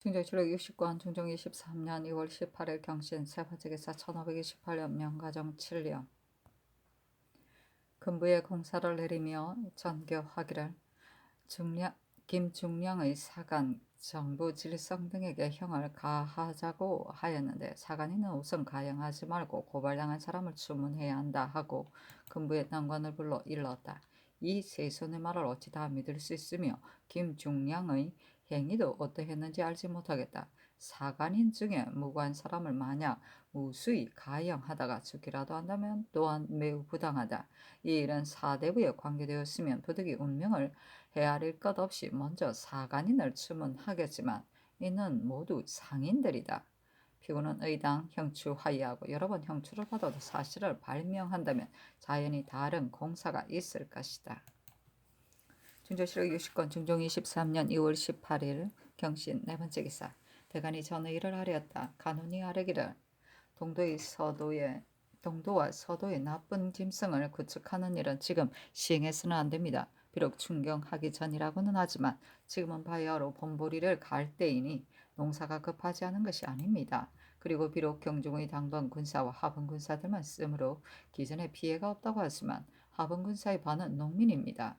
충정치록 60권 중종 23년 2월 18일 경신 세 번째 기사 1528년 명가정 7년 금부에 공사를 내리며 전교하기를 김중량의 사간, 정부 질성 등에게 형을 가하자고 하였는데 사간이는 우선 가형하지 말고 고발당한 사람을 추문해야 한다 하고 금부의 난관을 불러 일렀다. 이 세손의 말을 어찌 다 믿을 수 있으며 김중량의 행위도 어떠했는지 알지 못하겠다. 사간인 중에 무고한 사람을 만약 무수히 가형하다가 죽기라도 한다면 또한 매우 부당하다. 이 일은 사대부에 관계되었으면 부득이 운명을 헤아릴 것 없이 먼저 사간인을 추문하겠지만 이는 모두 상인들이다. 피고는 의당 형추하이하고 여러 번 형추를 받아도 사실을 발명한다면 자연히 다른 공사가 있을 것이다. 중조실록 60권 중종 23년 2월 18일 경신 네 번째 기사 대간이 전의 일을 하려었다. 간운이 아뢰기를 동도와 서도의 나쁜 짐승을 구축하는 일은 지금 시행해서는 안 됩니다. 비록 충경하기 전이라고는 하지만 지금은 바야흐로 봄보리를 갈 때이니 농사가 급하지 않은 것이 아닙니다. 그리고 비록 경중의 당번 군사와 하분 군사들만 쓰므로 기존에 피해가 없다고 하지만 하분 군사의 반은 농민입니다.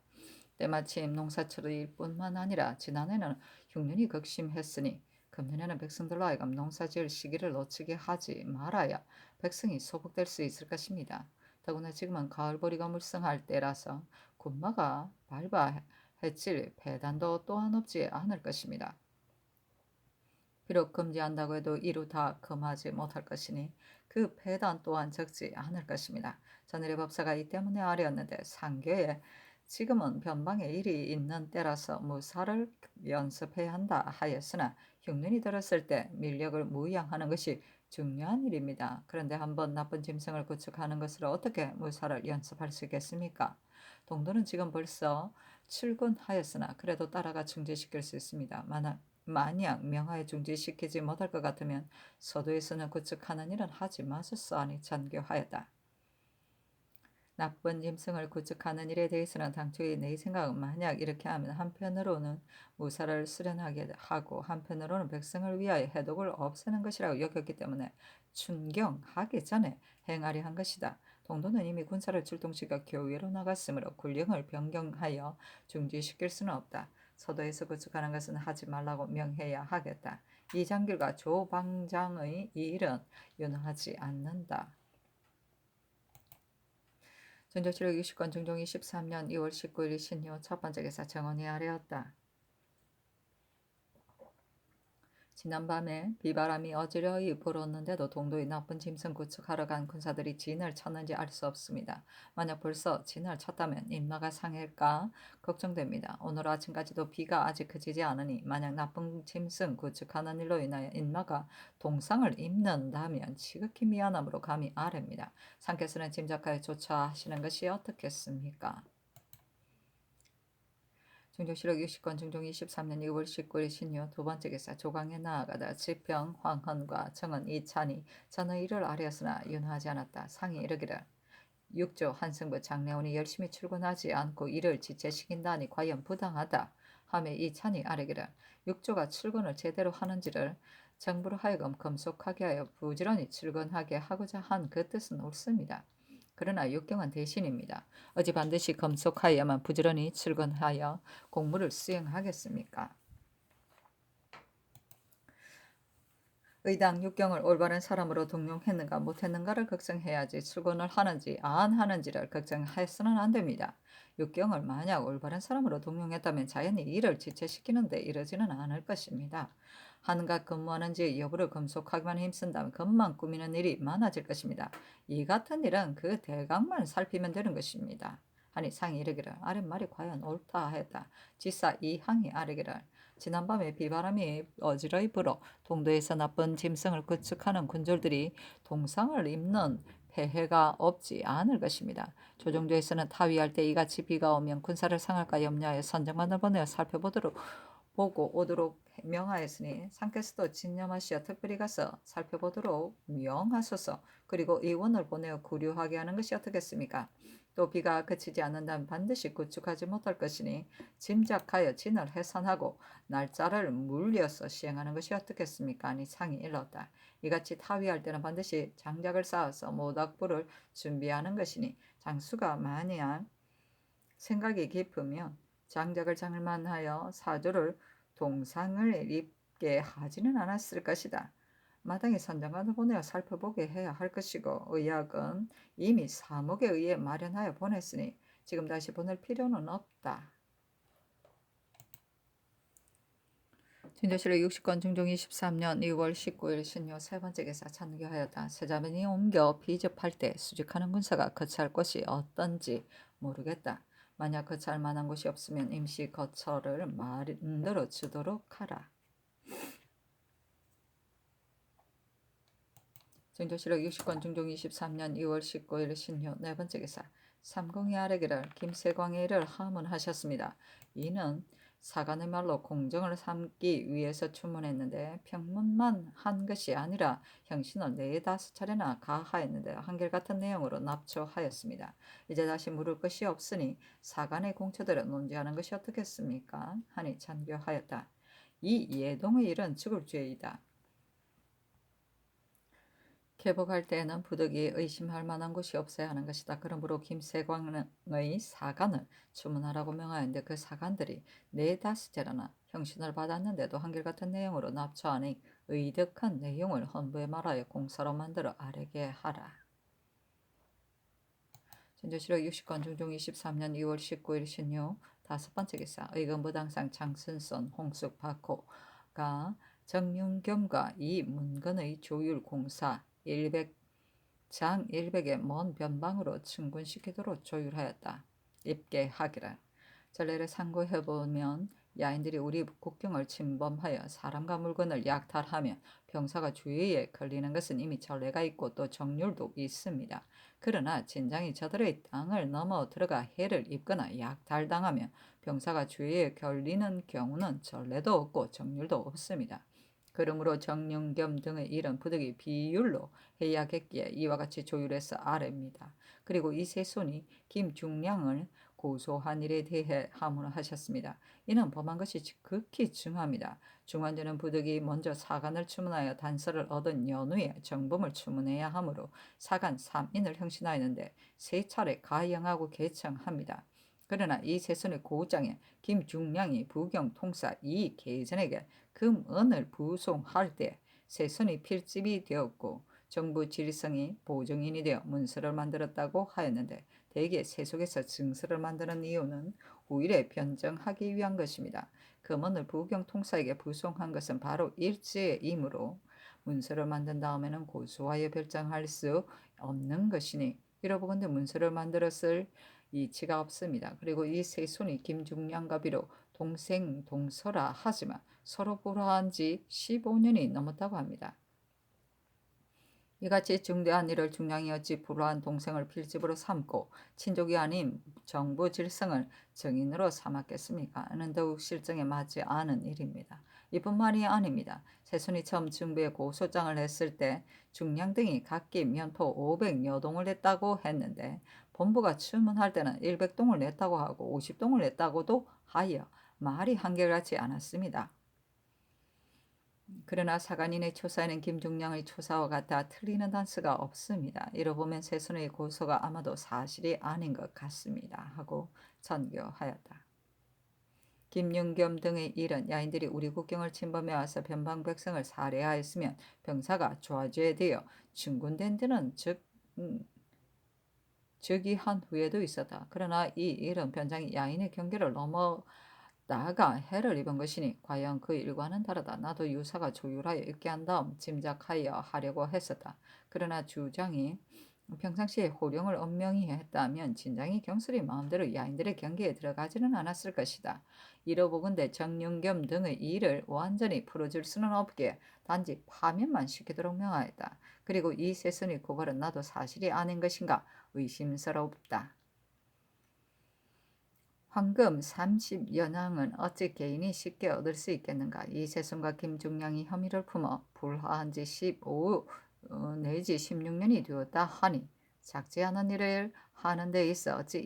때마침 농사철일 뿐만 아니라 지난해는 흉년이 극심했으니 금년에는 백성들로 하여금 농사지을 시기를 놓치게 하지 말아야 백성이 소복될 수 있을 것입니다. 더구나 지금은 가을보리가 물성할 때라서 군마가 밟아 해칠 배단도 또한 없지 않을 것입니다. 비록 금지한다고 해도 이루 다 금하지 못할 것이니 그 배단 또한 적지 않을 것입니다. 전일의 법사가 이 때문에 아뢰었는데 상교에 지금은 변방에 일이 있는 때라서 무사를 연습해야 한다 하였으나 흉년이 들었을 때 밀력을 무양하는 것이 중요한 일입니다. 그런데 한번 나쁜 짐승을 구축하는 것으로 어떻게 무사를 연습할 수 있겠습니까? 동도는 지금 벌써 출근하였으나 그래도 따라가 중지시킬 수 있습니다. 만약 명하에 중지시키지 못할 것 같으면 서도에서는 구축하는 일은 하지 마소서 하니 전교하였다. 나쁜 짐승을 구축하는 일에 대해서는 당초에 내 생각은 만약 이렇게 하면 한편으로는 무사를 수련하게 하고 한편으로는 백성을 위하여 해독을 없애는 것이라고 여겼기 때문에 춘경하기 전에 행하려 한 것이다. 동도는 이미 군사를 출동시켜 교외로 나갔으므로 군령을 변경하여 중지시킬 수는 없다. 서도에서 구축하는 것은 하지 말라고 명해야 하겠다. 이 장길과 조방장의 이 일은 윤하지 않는다. 전조실록 60권 중종 23년 2월 19일 신효 첫 번째 기사 정원이 아뢰었다. 지난밤에 비바람이 어지러이 불었는데도 동도에 나쁜 짐승 구축하러 간 군사들이 진을 쳤는지 알 수 없습니다. 만약 벌써 진을 쳤다면 인마가 상할까 걱정됩니다. 오늘 아침까지도 비가 아직 그치지 않으니 만약 나쁜 짐승 구축하는 일로 인하여 인마가 동상을 입는다면 지극히 미안함으로 감히 아뢰입니다. 상께서는 짐작하여 조처하시는 것이 어떻겠습니까? 중종실록 60권 중종 23년 2월 19일 신유 두 번째 기사 조강에 나아가다 지평 황헌과 정은 이찬이 전의 일을 아뢰었으나 윤하지 않았다. 상이 이르기를 육조 한승부 장례원이 열심히 출근하지 않고 일을 지체시킨다니 과연 부당하다. 하며 이찬이 아뢰기를 육조가 출근을 제대로 하는지를 정부로 하여금 금속하게 하여 부지런히 출근하게 하고자 한 그 뜻은 옳습니다. 그러나 육경은 대신입니다. 어찌 반드시 검속하여야만 부지런히 출근하여 공무를 수행하겠습니까? 의당 육경을 올바른 사람으로 등용했는가 못했는가를 걱정해야지 출근을 하는지 안 하는지를 걱정해서는 안 됩니다. 육경을 만약 올바른 사람으로 등용했다면 자연히 이를 지체시키는데 이러지는 않을 것입니다. 한갓 근무하는지 여부를 검속하기만 힘쓴다면 겉만 꾸미는 일이 많아질 것입니다. 이 같은 일은 그 대각만 살피면 되는 것입니다. 하니 상이 이르기를 아랫말이 과연 옳다 하였다. 지사 이항이 아뢰기를 지난밤에 비바람이 어지러이 불어 동도에서 나쁜 짐승을 구축하는 군졸들이 동상을 입는 폐해가 없지 않을 것입니다. 조정도에서는 타위할 때 이같이 비가 오면 군사를 상할까 염려하여 선정관을 보내어 살펴보도록 보고 오도록 명하였으니 상께서도 진념하시어 특별히 가서 살펴보도록 명하소서. 그리고 의원을 보내어 구류하게 하는 것이 어떻겠습니까? 또 비가 그치지 않는다면 반드시 구축하지 못할 것이니 짐작하여 진을 해산하고 날짜를 물려서 시행하는 것이 어떻겠습니까? 하니 상이 일렀다. 이같이 타위할 때는 반드시 장작을 쌓아서 모닥불을 준비하는 것이니 장수가 만약 생각이 깊으면 장작을 장만하여 사주를 동상을 입게 하지는 않았을 것이다. 마땅히 선정관을 보내어 살펴보게 해야 할 것이고 의학은 이미 사목에 의해 마련하여 보냈으니 지금 다시 보낼 필요는 없다. 진도실록 60권 중종 23년 2월 19일 신요 세 번째 기사 찬교하였다. 세자면이 옮겨 비접할 때 수직하는 군사가 거처할 곳이 어떤지 모르겠다. 만약 거처할 만한 곳이 없으면 임시 거처를 만들어 주도록 하라. 진도실록 60권 중종 23년 2월 19일 신효 네 번째 기사 삼공이 아래기를 김세광의 일을 하문하셨습니다. 이는 사간의 말로 공정을 삼기 위해서 추문했는데 평문만 한 것이 아니라 형신을 4-5차례나 가하였는데 한결같은 내용으로 납초하였습니다. 이제 다시 물을 것이 없으니 사간의 공처대로 논지하는 것이 어떻겠습니까? 하니 찬교하였다. 이 예동의 일은 죽을 죄이다. 개복할 때에는 부득이 의심할 만한 곳이 없어야 하는 것이다. 그러므로 김세광의 사간을 주문하라고 명하였는데 그 사간들이 4-5차례나 형신을 받았는데도 한결같은 내용으로 납초하니 의득한 내용을 헌부에 말하여 공사로 만들어 아래게 하라. 진조실록 60권 중종 23년 2월 19일 신유 다섯 번째 기사 의금부당상 장순선 홍숙 박호가 정윤겸과 이 문건의 조율 공사 100장 100의 먼 변방으로 충군시키도록 조율하였다. 입계하기를. 전례를 상고해보면 야인들이 우리 국경을 침범하여 사람과 물건을 약탈하며 병사가 주의에 걸리는 것은 이미 전례가 있고 또 정률도 있습니다. 그러나 진장이 저들의 땅을 넘어 들어가 해를 입거나 약탈당하며 병사가 주의에 걸리는 경우는 전례도 없고 정률도 없습니다. 그러므로 정윤겸 등의 일은 부득이 비율로 해야겠기에 이와 같이 조율해서 아래입니다. 그리고 이 세 손이 김중량을 고소한 일에 대해 하문하셨습니다. 이는 범한 것이 극히 중합니다. 중환자는 부득이 먼저 사간을 추문하여 단서를 얻은 연후에 정범을 추문해야 하므로 사간 3인을 형신하였는데 3차례 가영하고 개청합니다. 그러나 이 세손의 고장에 김중량이 부경통사 이계전에게 금은을 부송할 때 세손이 필집이 되었고 정부 지리성이 보증인이 되어 문서를 만들었다고 하였는데 대개 세속에서 증서를 만드는 이유는 후일에 변정하기 위한 것입니다. 금은을 부경통사에게 부송한 것은 바로 일제이므로 문서를 만든 다음에는 고소하여 별정할 수 없는 것이니 이러보건대 문서를 만들었을 이치가 없습니다. 그리고 이 세 손이 김중량과 비록 동생 동서라 하지만 서로 불화한 지 15년이 넘었다고 합니다. 이같이 중대한 일을 중량이 어찌 불화한 동생을 필집으로 삼고 친족이 아닌 정부 질성을 정인으로 삼았겠습니까? 는 더욱 실정에 맞지 않은 일입니다. 이뿐만이 아닙니다. 세손이 처음 중부에 고소장을 했을 때 중량 등이 각기 면포 500여 동을 냈다고 했는데 본부가 추문할 때는 100동을 냈다고 하고 50동을 냈다고도 하여 말이 한결같지 않았습니다. 그러나 사간인의 초사에는 김중량의 초사와 같아 틀리는 단서가 없습니다. 이러보면 세손의 고소가 아마도 사실이 아닌 것 같습니다. 하고 전교하였다. 김윤겸 등의 일은 야인들이 우리 국경을 침범해 와서 변방 백성을 살해하였으면 병사가 좌죄되어 중군된 데는 즉위한 후에도 있었다. 그러나 이 일은 변장이 야인의 경계를 넘어 나아가 해를 입은 것이니 과연 그 일과는 다르다. 나도 유사가 조율하여 입게 한 다음 짐작하여 하려고 했었다. 그러나 주장이 평상시에 호령을 엄명히 했다면 진장이 경술이 마음대로 야인들의 경계에 들어가지는 않았을 것이다. 이러보건대 정윤겸 등의 일을 완전히 풀어줄 수는 없기에 단지 파면만 시키도록 명하였다. 그리고 이 세선의 고발은 나도 사실이 아닌 것인가 의심스럽다. 황금 30연왕은 어찌 개인이 쉽게 얻을 수 있겠는가. 이 세손과 김중량이 혐의를 품어 불화한 지 15 내지 16년이 되었다 하니 작지 않은 일을 하는 데 있어 어찌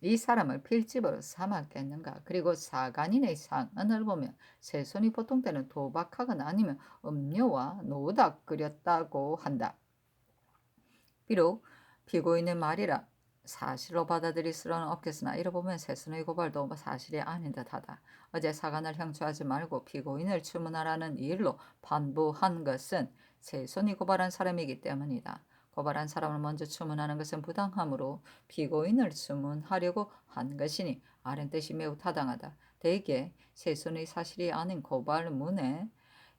이 사람을 필집으로 삼았겠는가. 그리고 사간인의 상언을 보면 세손이 보통 때는 도박하거나 아니면 음료와 노닥거렸다고 한다. 비록 피고인의 말이라 사실로 받아들일 수는 없겠으나 이를 보면 세손의 고발도 사실이 아닌 듯하다. 어제 사간을 형추하지 말고 피고인을 추문하라는 일로 반부한 것은 세손이 고발한 사람이기 때문이다. 고발한 사람을 먼저 추문하는 것은 부당하므로 피고인을 추문하려고 한 것이니 아랫 뜻이 매우 타당하다. 대개 세손의 사실이 아닌 고발문에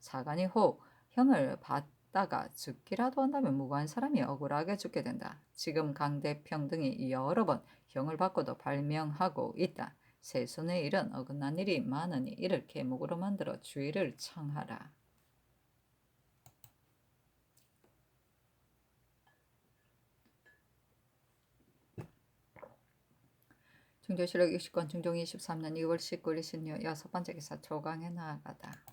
사간이 혹 형을 받다가 죽기라도 한다면 무고한 사람이 억울하게 죽게 된다. 지금 강대평 등이 여러 번 형을 받고도 발명하고 있다. 세손의 일은 어긋난 일이 많으니 이를 계목으로 만들어 주의를 청하라. 중조실록 60권 중종 23년 2월 19일 신유 6번째 기사 조강에 나아가다.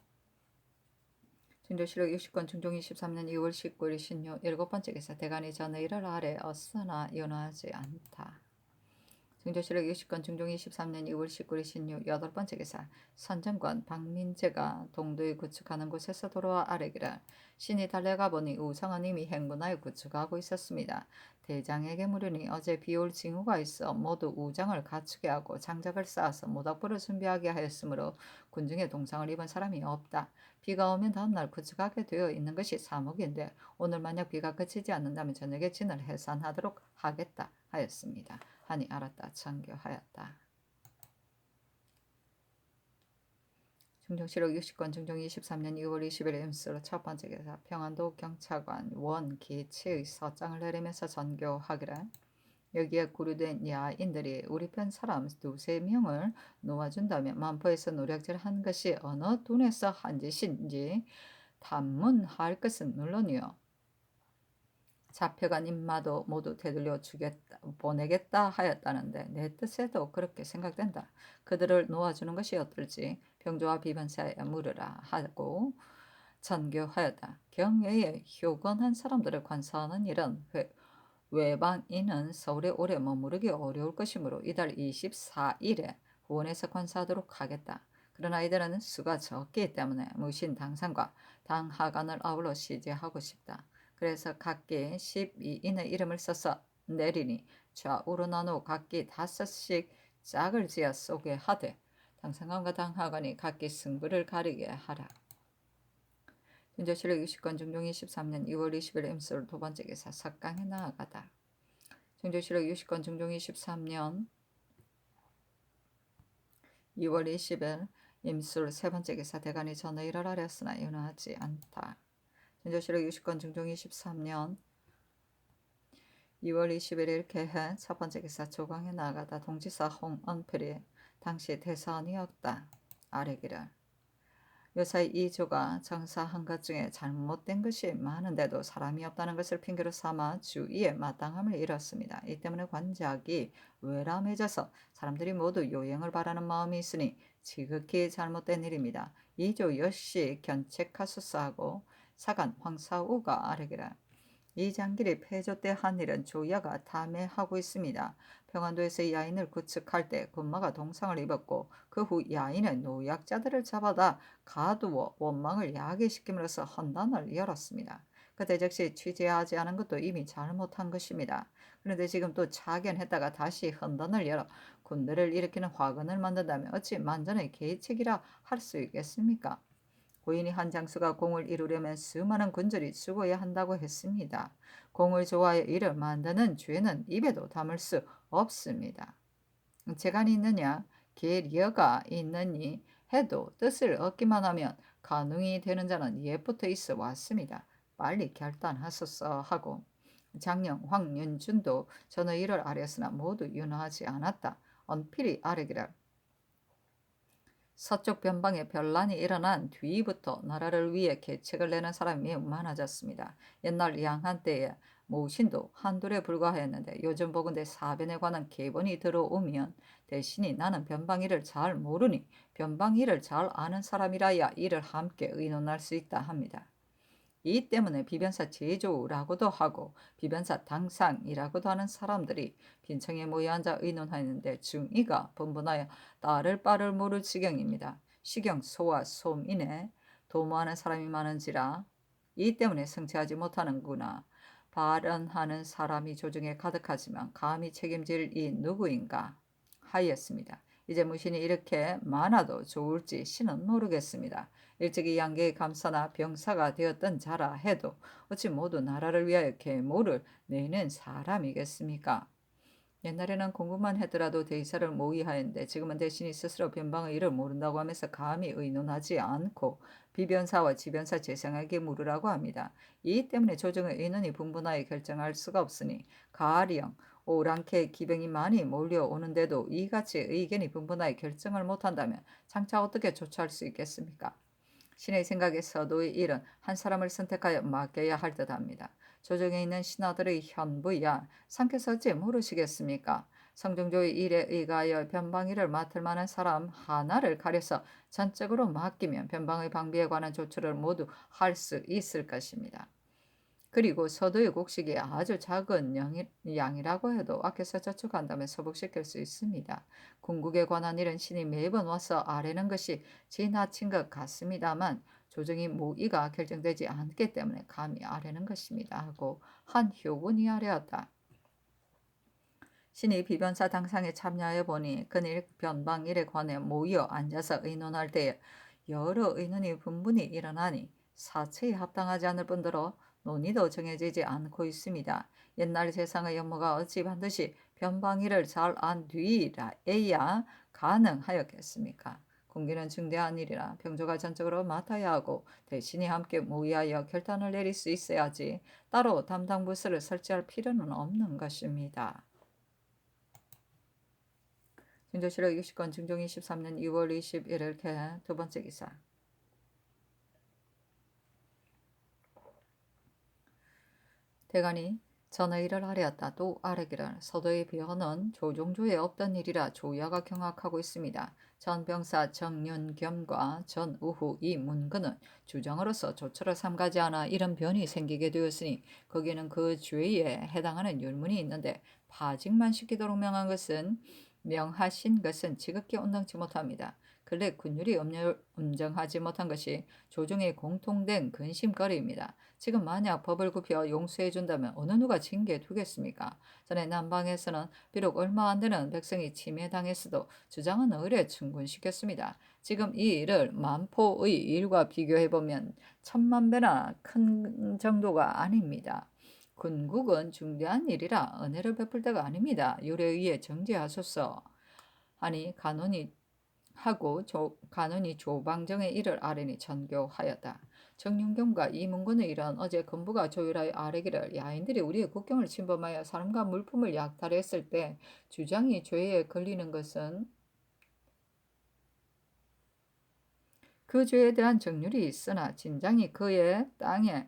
중조실록 60권 중종 23년 2월 19일 신유 7번째 기사 대간이 전의 일을 아래 어쓰나 연하지 않다. 중조실록 60권 중종 23년 2월 19일 신유 8번째 기사 선정관 박민재가 동두에 구축하는 곳에서 돌아와 아래기를 신이 달려가 보니 우상은 이미 행군하여 구축하고 있었습니다. 대장에게 물으니 어제 비올 징후가 있어 모두 우장을 갖추게 하고 장작을 쌓아서 모닥불을 준비하게 하였으므로 군중에 동상을 입은 사람이 없다. 비가 오면 다음날 구축하게 되어 있는 것이 사목인데 오늘 만약 비가 그치지 않는다면 저녁에 진을 해산하도록 하겠다 하였습니다. 하니 알았다 청교하였다. 중종실록 60권 중종 23년 2월 20일 임수로 첫 번째 기사 평안도 경찰관 원기치의 서장을 내리면서 전교하기를 여기에 구류된 야인들이 우리 편 사람 두세 명을 놓아준다면 만포에서 노략질한 것이 어느 돈에서 한 짓인지 탐문할 것은 물론이요. 잡혀간 인마도 모두 되돌려 보내겠다 하였다는데 내 뜻에도 그렇게 생각된다. 그들을 놓아주는 것이 어떨지 병조와 비변사에 물으라 하고 전교하였다. 경외에 효건한 사람들을 관사하는 일은 외방인은 서울에 오래 머무르기 어려울 것이므로 이달 24일에 후원에서 관사하도록 하겠다. 그러나 이들은 수가 적기 때문에 무신 당상과 당하관을 아울러 시제하고 싶다. 그래서 각기 12인의 이름을 써서 내리니 좌우로 나누어 각기 5씩 짝을 지어 소개하되 당상관과 당하관이 각기 승부를 가리게 하라. 중조실록 60권 중종 23년 2월 20일 임술 두 번째 기사 석강에 나아가다. 중조실록 60권 중종 23년 2월 20일 임술 세 번째 기사 대간이 전의 일을 하렸으나 연하지 않다. 중조실록 60권 중종 23년 2월 21일 개해 첫 번째 기사 조강에 나아가다 동지사 홍언필이 당시 대사원이었다. 아래기를 요사이 이 조가 장사한 것 중에 잘못된 것이 많은데도 사람이 없다는 것을 핑계로 삼아 주의에 마땅함을 잃었습니다. 이 때문에 관작이 외람해져서 사람들이 모두 요행을 바라는 마음이 있으니 지극히 잘못된 일입니다. 이 조 역시 견책하소서 하고 사간 황사우가 아뢰기를 이 장길이 폐조 때 한 일은 조야가 탐해하고 있습니다. 평안도에서 야인을 구축할 때 군마가 동상을 입었고 그 후 야인은 노약자들을 잡아다 가두어 원망을 야기시킴으로써 헌단을 열었습니다. 그때 즉시 취재하지 않은 것도 이미 잘못한 것입니다. 그런데 지금 또 자견했다가 다시 헌단을 열어 군대를 일으키는 화근을 만든다면 어찌 만전의 계책이라 할 수 있겠습니까? 고인이 한 장수가 공을 이루려면 수많은 군절이 죽어야 한다고 했습니다. 공을 좋아해 이를 만드는 죄는 입에도 담을 수 없습니다. 재간이 있느냐 계려가 있느니 해도 뜻을 얻기만 하면 가능이 되는 자는 옛부터 있어 왔습니다. 빨리 결단하소서 하고 장령 황윤준도 전의 일을 아뢰었으나 모두 윤하지 않았다. 언필이 아뢰기를 서쪽 변방에 변란이 일어난 뒤부터 나라를 위해 계책을 내는 사람이 매우 많아졌습니다. 옛날 양한 때에 모신도 한둘에 불과하였는데 요즘 보건대 사변에 관한 계본이 들어오면 대신이 나는 변방일을 잘 모르니 변방일을 잘 아는 사람이라야 이를 함께 의논할 수 있다 합니다. 이 때문에 비변사 제조라고도 하고 비변사 당상이라고도 하는 사람들이 빈청에 모여 앉아 의논하였는데 중이가 분분하여 딸을 빠를 모를 지경입니다. 시경 소와 솜이네 도모하는 사람이 많은지라 이 때문에 성취하지 못하는구나. 발언하는 사람이 조중에 가득하지만 감히 책임질 이 누구인가 하였습니다. 이제 무신이 이렇게 많아도 좋을지 신은 모르겠습니다. 일찍이 양계의 감사나 병사가 되었던 자라 해도 어찌 모두 나라를 위하여 계모를 내는 사람이겠습니까? 옛날에는 공부만 하더라도 대의사를 모의하였는데 지금은 대신이 스스로 변방의 일을 모른다고 하면서 감히 의논하지 않고 비변사와 지변사 재상에게 물으라고 합니다. 이 때문에 조정의 의논이 분분하게 결정할 수가 없으니 가령 오랑캐 기병이 많이 몰려오는데도 이같이 의견이 분분하게 결정을 못한다면 장차 어떻게 조처할 수 있겠습니까? 신의 생각에 서도의 일은 한 사람을 선택하여 맡겨야 할 듯합니다. 조정에 있는 신하들의 현부야 상께서 어찌 모르시겠습니까? 성종조의 일에 의하여 변방일을 맡을 만한 사람 하나를 가려서 전적으로 맡기면 변방의 방비에 관한 조처를 모두 할 수 있을 것입니다. 그리고 서도의 곡식이 아주 작은 양이라고 해도 아껴서 저축한다면 소복시킬 수 있습니다. 궁극에 관한 일은 신이 매번 와서 아뢰는 것이 지나친 것 같습니다만 조정이 모의가 결정되지 않기 때문에 감히 아뢰는 것입니다 하고 한 효군이 아뢰었다. 신이 비변사 당상에 참여하여 보니 그일 변방일에 관해 모여 앉아서 의논할 때에 여러 의논이 분분히 일어나니 사체에 합당하지 않을 뿐더러 논의도 정해지지 않고 있습니다. 옛날 세상의 연모가 어찌 반드시 변방일을 잘 안 뒤라야 가능하였겠습니까? 군기는 중대한 일이라 병조가 전적으로 맡아야 하고 대신이 함께 모의하여 결단을 내릴 수 있어야지 따로 담당 부서를 설치할 필요는 없는 것입니다. 진조실록 60권 중종 23년 2월 21일 개 두 번째 기사. 대간이 전의를 아뢰었다. 또 아뢰기를 서도의 변은 조종조에 없던 일이라 조야가 경악하고 있습니다. 전 병사 정윤겸과 전 우후 이 문근은 주장으로서 조처를 삼가지 않아 이런 변이 생기게 되었으니 거기에는 그 죄에 해당하는 율문이 있는데 파직만 시키도록 명하신 것은 지극히 온당치 못합니다. 근래 군율이 엄정하지 못한 것이 조정의 공통된 근심거리입니다. 지금 만약 법을 굽혀 용서해 준다면 어느 누가 징계해 두겠습니까? 전에 남방에서는 비록 얼마 안 되는 백성이 침해당했어도 주장은 의뢰 충분시켰습니다. 지금 이 일을 만포의 일과 비교해보면 천만 배나 큰 정도가 아닙니다. 군국은 중대한 일이라 은혜를 베풀 때가 아닙니다. 유례에 의해 정지하소서 하니 간원이 조방정의 일을 아뢰니 전교하였다. 정윤경과 이문근의 일은 어제 건부가 조율하여 아뢰기를 야인들이 우리의 국경을 침범하여 사람과 물품을 약탈했을 때 주장이 죄에 걸리는 것은 그 죄에 대한 정률이 있으나 진장이 그의 땅에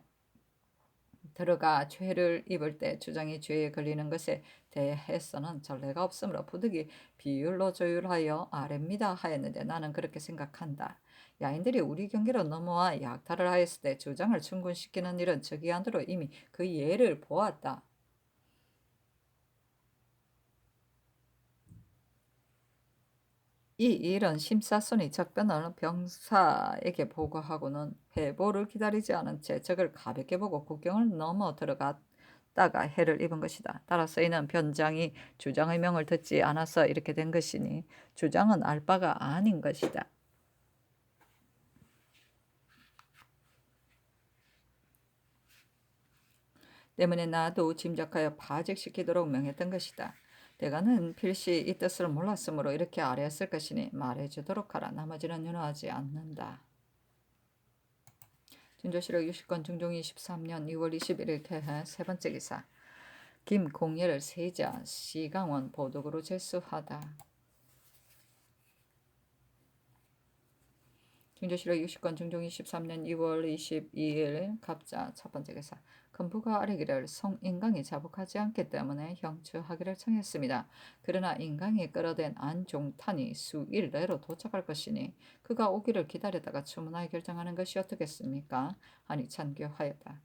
들어가 죄를 입을 때 주장이 죄에 걸리는 것에 대해서는 전례가 없으므로 부득이 비율로 조율하여 아뢰입니다 하였는데 나는 그렇게 생각한다. 야인들이 우리 경계로 넘어와 약탈을 하였을 때 주장을 충분시키는 일은 저기한으로 이미 그 예를 보았다. 이 일은 심사순위 적변을 병사에게 보고하고는 회보를 기다리지 않은 채 적을 가볍게 보고 국경을 넘어 들어갔다가 해를 입은 것이다. 따라서 이는 변장이 주장의 명을 듣지 않아서 이렇게 된 것이니 주장은 알 바가 아닌 것이다. 때문에 나도 짐작하여 파직시키도록 명했던 것이다. 대가는 필시 이 뜻을 몰랐으므로 이렇게 아뢰었을 것이니 말해주도록 하라. 나머지는 윤호하지 않는다. 진조실록 60권 중종 23년 2월 21일 개해 세 번째 기사. 김공예를 세자 시강원 보독으로 제수하다. 중조실록 60권 중종 23년 2월 22일 갑자 첫 번째 기사. 금부가 아래기를 성인강이 자복하지 않기 때문에 형처하기를 청했습니다. 그러나 인강이 끌어댄 안종탄이 수일 내로 도착할 것이니 그가 오기를 기다리다가 추문하여 결정하는 것이 어떻겠습니까? 하니 찬교하였다.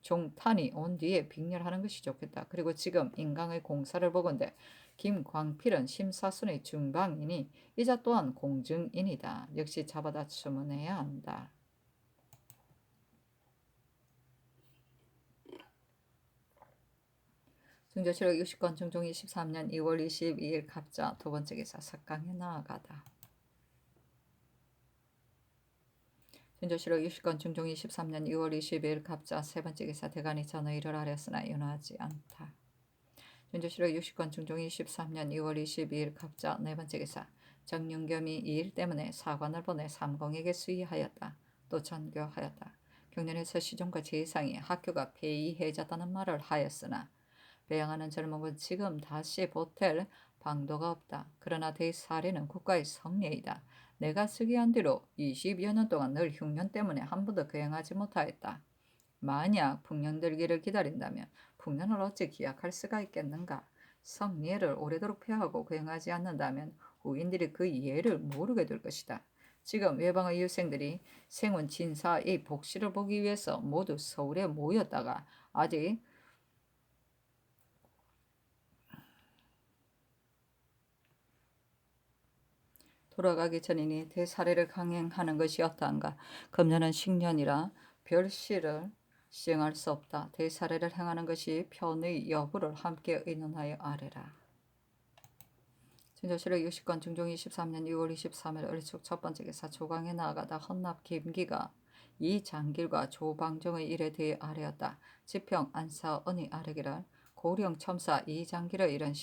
종탄이 온 뒤에 빅렬하는 것이 좋겠다. 그리고 지금 인강의 공사를 보건대 김광필은 심사순의 중방이니 이자 또한 공증인이다. 역시 잡아다 추문해야 한다. 중조실록 60권 중종 23년 2월 22일 갑자 두 번째 기사. 석강에 나아가다. 중조실록 60권 중종 23년 2월 22일 갑자 세 번째 기사. 대간이 전의를 아뢰었으나 윤하지 않다. 중조실록 60권 중종 23년 2월 22일 갑자 네 번째 기사. 정윤겸이 이 일 때문에 사관을 보내 삼공에게 수의하였다. 또 전교하였다. 경년에서 시종과 제상이 학교가 폐위해졌다는 말을 하였으나 배양하는 젊은은 지금 다시 보탤 방도가 없다. 그러나 대사례는 국가의 성례이다. 내가 즉위한 뒤로 20여 년 동안 늘 흉년 때문에 한 번도 거행하지 못하였다. 만약 풍년들기를 기다린다면 풍년을 어찌 기약할 수가 있겠는가? 성례를 오래도록 폐하고 거행하지 않는다면 후인들이 그 예를 모르게 될 것이다. 지금 외방의 유생들이 생원 진사의 복시를 보기 위해서 모두 서울에 모였다가 아직 돌아가기 전이니 대사례를 강행하는 것이 어떠한가? 금년은 식년이라 별시를 시행할 수 없다. 대사례를 행하는 것이 편의 여부를 함께 의논하여 아뢰라. 중조실록 60권 중종 23년 6월 23일 을축 첫 번째 기사. 조강에 나아가다 헌납 김기가 이 장길과 조방정의 일에 대해 아뢰었다. 지평 안사언이 아뢰기를 고령 첨사 이 장길의 일은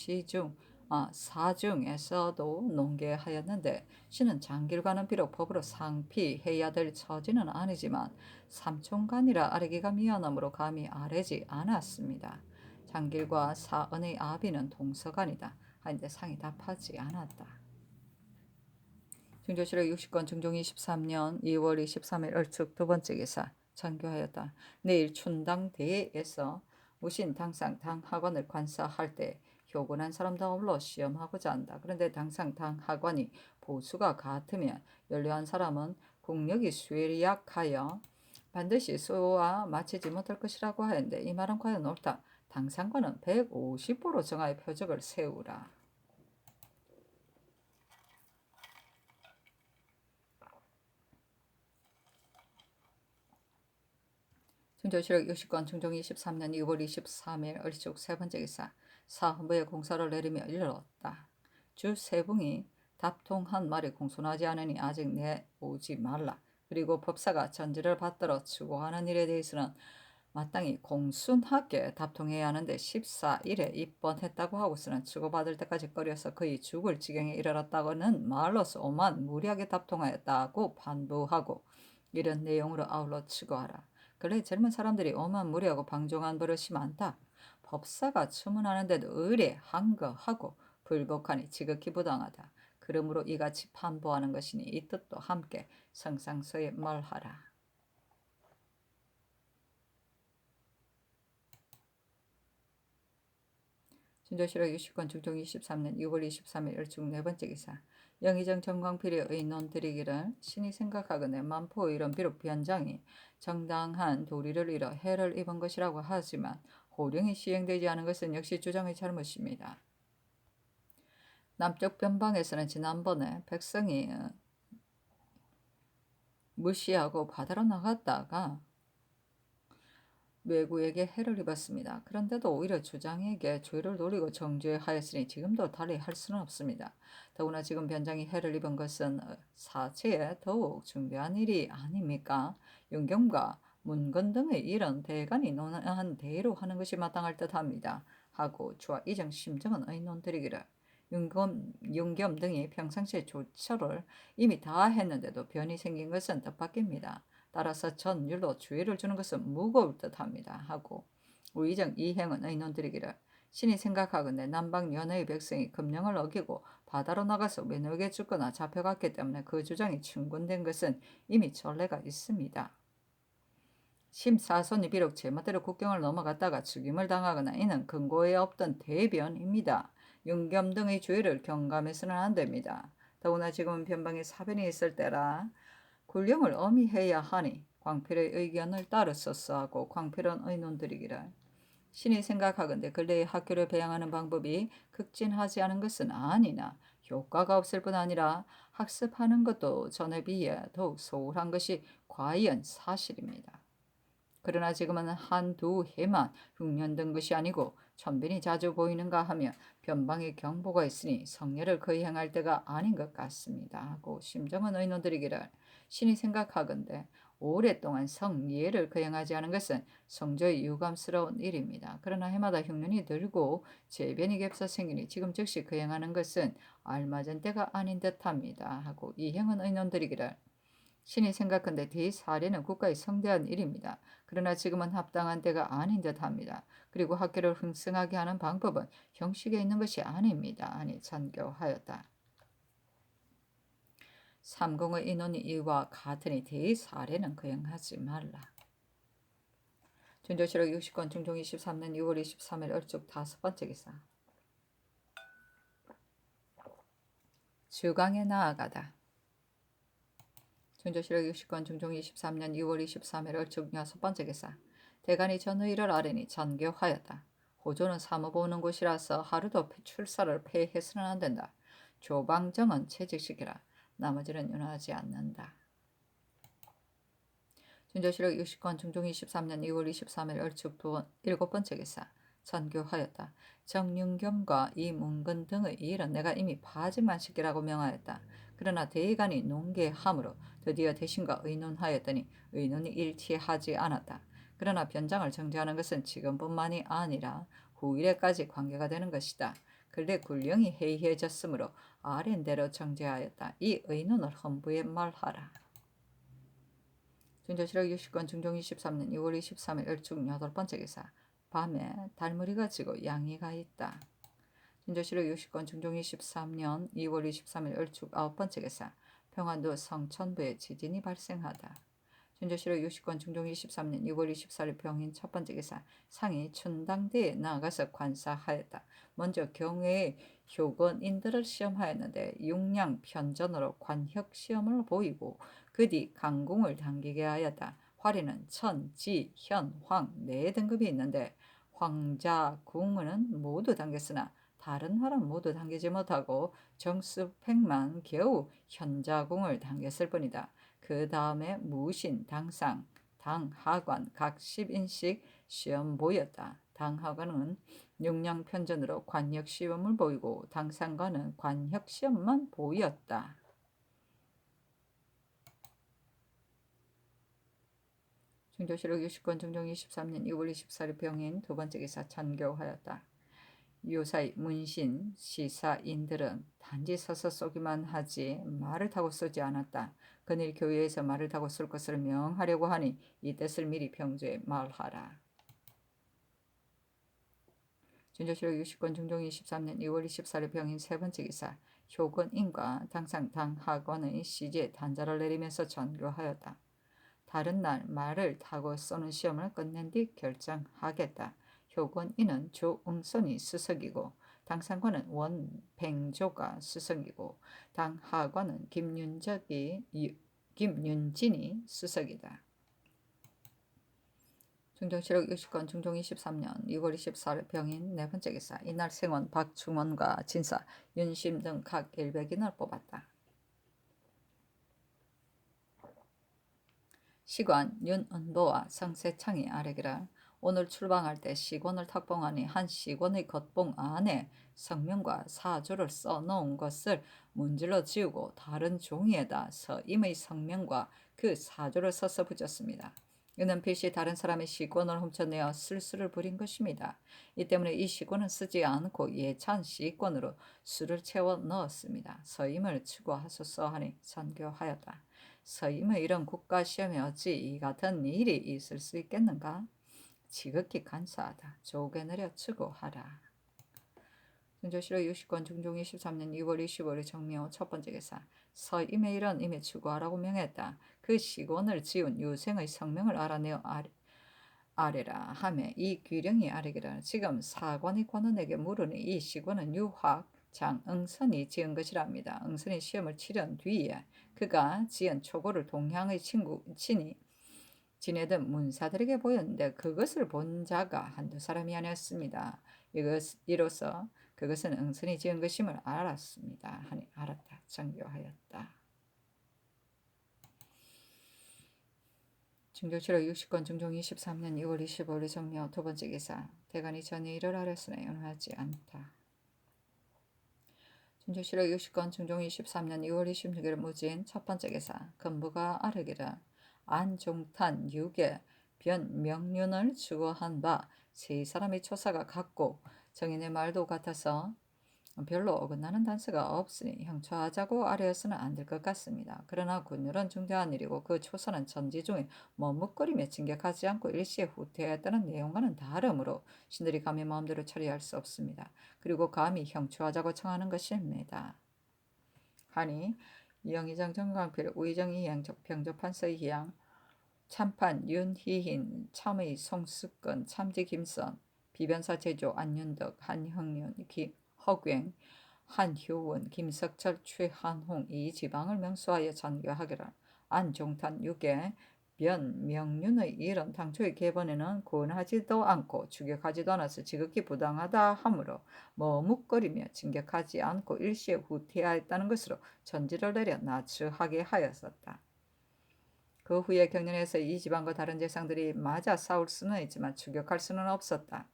사중에서도 논계하였는데 시는 장길과는 비록 법으로 상피해야 될 처지는 아니지만 삼총간이라 아뢰기가 미안함으로 감히 아뢰지 않았습니다. 장길과 사언의 아비는 동서간이다. 하는데 상이 답하지 않았다. 중조실록 60권 중종 23년 2월 23일 을축 두 번째 기사. 전교하였다. 내일 춘당대에서 무신 당상 당학원을 관사할 때 효군한 사람도 아울러 시험하고자 한다. 그런데 당상 당학원이 보수가 같으면 연료한 사람은 국력이 쇠약하여 반드시 수와 마치지 못할 것이라고 하는데 이 말은 과연 옳다. 당상관은 150보로 정하여 표적을 세우라. 중조실록 60권 중종 23년 2월 23일 을축 세 번째 기사. 사헌부에 공사를 내리며 일렀다. 주 세붕이 답통한 말이 공손하지 않으니 아직 내오지 말라. 그리고 법사가 전지를 받들어 추구하는 일에 대해서는 마땅히 공순하게 답통해야 하는데 14일에 입번했다고 하고서는 추구받을 때까지 꺼려서 거의 죽을 지경에 이르렀다고는 말로서 오만 무리하게 답통하였다고 반부하고 이런 내용으로 아울러 추구하라. 근래 젊은 사람들이 오만 무리하고 방종한 버릇이 많다. 법사가 추문하는데도 의례 한거하고 불복하니 지극히 부당하다. 그러므로 이같이 판보하는 것이니 이 뜻도 함께 성상서에 말하라. 중조실록 60권 중종 23년 6월 23일 을축 네 번째 기사. 영의정 정광필의 의논 드리기를 신이 생각하거늘 만포의 일은 비록 변장이 정당한 도리를 잃어 해를 입은 것이라고 하지만 호령이 시행되지 않은 것은 역시 주장의 잘못입니다. 남쪽 변방에서는 지난번에 백성이 무시하고 바다로 나갔다가 외구에게 해를 입었습니다. 그런데도 오히려 주장에게 죄를 돌리고 정죄하였으니 지금도 달리 할 수는 없습니다. 더구나 지금 변장이 해를 입은 것은 사체에 더욱 중대한 일이 아닙니까? 윤경과 문건 등의 일은 대간이 논한 대로 하는 것이 마땅할 듯합니다. 하고 주와 이정 심정은 의논드리기를 윤겸 등이 평상시에 조처를 이미 다 했는데도 변이 생긴 것은 뜻밖입니다. 따라서 전율로 주의를 주는 것은 무거울 듯합니다. 하고 우의정 이행은 의논드리기를 신이 생각하건대 남방 연해의 백성이 금령을 어기고 바다로 나가서 외노에게 죽거나 잡혀갔기 때문에 그 주장이 충분된 것은 이미 전례가 있습니다. 심사선이 비록 제멋대로 국경을 넘어갔다가 죽임을 당하거나 이는 근거에 없던 대변입니다. 윤겸 등의 주의를 경감해서는 안 됩니다. 더구나 지금은 변방에 사변이 있을 때라 군령을 엄히해야 하니 광필의 의견을 따르소서 하고 광필은 의논드리기를 신이 생각하건대 근래의 학교를 배양하는 방법이 극진하지 않은 것은 아니나 효과가 없을 뿐 아니라 학습하는 것도 전에 비해 더욱 소홀한 것이 과연 사실입니다. 그러나 지금은 한두 해만 흉년된 것이 아니고 천변이 자주 보이는가 하면 변방의 경보가 있으니 성례를 거의 행할 때가 아닌 것 같습니다 하고 심정은 의논드리기를 신이 생각하건대 오랫동안 성례를 거행하지 않은 것은 성조의 유감스러운 일입니다. 그러나 해마다 흉년이 들고 재변이 겹쳐 생기니 지금 즉시 거행하는 것은 알맞은 때가 아닌 듯합니다 하고 이행은 의논드리기를 신이 생각한데 대사례는 국가의 성대한 일입니다. 그러나 지금은 합당한 때가 아닌 듯합니다. 그리고 학교를 흥승하게 하는 방법은 형식에 있는 것이 아닙니다. 아니 찬교하였다. 삼공의 인원이 이와 같으니 대사례는 거행하지 말라. 준조실록 60권 중종 23년 6월 23일 얼죽 5번째 기사. 주강에 나아가다. 준조실록 60권 중종 23년 6월 23일 얼죽 6번째 기사. 대간이 전의를 아뢰니 전교하였다. 호조는 사무 보는 곳이라서 하루도 출사를 폐해서는 안 된다. 조방정은 채직시키라. 나머지는 윤하지 않는다. 준조실록 60권 중종 23년 2월 23일 얼축 7번째 기사. 전교하였다. 정윤겸과 이문근 등의 일은 내가 이미 파직만 시키라고 명하였다. 그러나 대간이 농계함으로 드디어 대신과 의논하였더니 의논이 일치하지 않았다. 그러나 변장을 정지하는 것은 지금뿐만이 아니라 후일에까지 관계가 되는 것이다. 근래 군령이 해이해졌으므로 아랜대로 정지하였다. 이 의논을 헌부에 말하라. 준조실록 60권 중종 23년 2월 23일 얼축 8번째 기사. 밤에 달무리가 지고 양이가 있다. 준조실록 60권 중종 23년 2월 23일 얼축 9번째 기사. 평안도 성천부에 지진이 발생하다. 준조실록 60권 중종 23년 6월 24일 병인 첫 번째 기사. 상이 춘당대에 나아가서 관사하였다. 먼저 경외의 효건인들을 시험하였는데 육량 편전으로 관혁 시험을 보이고 그 뒤 강궁을 당기게 하였다. 화리는 천, 지, 현, 황 네 등급이 있는데 황자, 궁은 모두 당겼으나 다른 화는 모두 당기지 못하고 정수팩만 겨우 현자궁을 당겼을 뿐이다. 그 다음에 무신, 당상, 당하관 각 10인씩 시험 보였다. 당하관은 육량편전으로 관역시험을 보이고 당상관은 관역시험만 보였다. 중조실록 60권 중종 23년 2월 24일 병인 두 번째 기사 전교하였다. 요사이 문신 시사인들은 단지 서서 쏘기만 하지 말을 타고 쏘지 않았다. 그늘 교회에서 말을 타고 쏠 것을 명하려고 하니 이 뜻을 미리 병조에 말하라. 준조실록 60권 중종 23년 2월 24일 병인 세 번째 기사. 효건인과 당상 당하관의 시제 단자를 내리면서 전교하였다. 다른 날 말을 타고 쏘는 시험을 끝낸 뒤 결정하겠다. 효건인은 조응선이 수석이고 당상관은 원팽조가 수석이고 당하관은 김윤진이 수석이다. 중종실록 60권 중종 23년 6월 24일 병인 네 번째 기사. 이날 생원 박충원과 진사 윤심 등 각 100인을 뽑았다. 시관 윤은보와 성세창이 아뢰기를 오늘 출방할 때 시권을 탁봉하니 한 시권의 겉봉 안에 성명과 사조를 써놓은 것을 문질러 지우고 다른 종이에다 서임의 성명과 그 사조를 써서 붙였습니다. 이는 필시 다른 사람의 시권을 훔쳐내어 쓸수를 부린 것입니다. 이 때문에 이 시권은 쓰지 않고 예찬 시권으로 수를 채워 넣었습니다. 서임을 추구하소서 하니 선교하였다. 서임의 이런 국가시험에 어찌 이 같은 일이 있을 수 있겠는가? 지극히 간사하다. 조개 내려 추구하라. 중조실록 60권 중종 23년 2월 25일 정묘 첫 번째 계사 서임의 일은 임에 추구하라고 명했다. 그 시곤을 지은 유생의 성명을 알아내어 아래라 하매 이 귀령이 아래기라. 지금 사관이 권원에게 물으니 이 시곤은 유학 장응선이 지은 것이랍니다. 응선이 시험을 치른 뒤에 그가 지은 초고를 동향의 친히 지내던 문사들에게 보였는데 그것을 본 자가 한두 사람이 아니었습니다. 이로써 그것은 응선이 지은 것임을 알았습니다. 알았다. 정교하였다. 중조실록 60권 중종 23년 2월 25일 정묘 두 번째 기사 대간이 전에 일을 하렸으나 연하지 않다. 중조실록 60권 중종 23년 2월 26일 무진 첫 번째 기사 건부가 아르기를 안종탄 유계 변명륜을 추구한 바 세 사람의 초사가 같고 정인의 말도 같아서 별로 어긋나는 단서가 없으니 형처하자고 아뢰어서는 안 될 것 같습니다. 그러나 군율은 중대한 일이고 그 초사는 전지 중에 머뭇거리며 진격하지 않고 일시에 후퇴했다는 내용과는 다르므로 신들이 감히 마음대로 처리할 수 없습니다. 그리고 감히 형처하자고 청하는 것입니다. 하니 이영의장 정광필 우의정이행 병조판서의 희양 참판 윤희인 참의 송숙건 참지 김선 비변사 제조 안윤덕 한형윤 허괭 한효원 김석철 최한홍 이 지방을 명수하여 전교하기를 안종탄 육에 변명륜의 일은 당초의 계본에는 권하지도 않고 추격하지도 않아서 지극히 부당하다 하므로 머뭇거리며 진격하지 않고 일시에 후퇴하였다는 것으로 전지를 내려 나츠하게 하였었다. 그 후에 경연에서 이 지방과 다른 재상들이 맞아 싸울 수는 있지만 추격할 수는 없었다.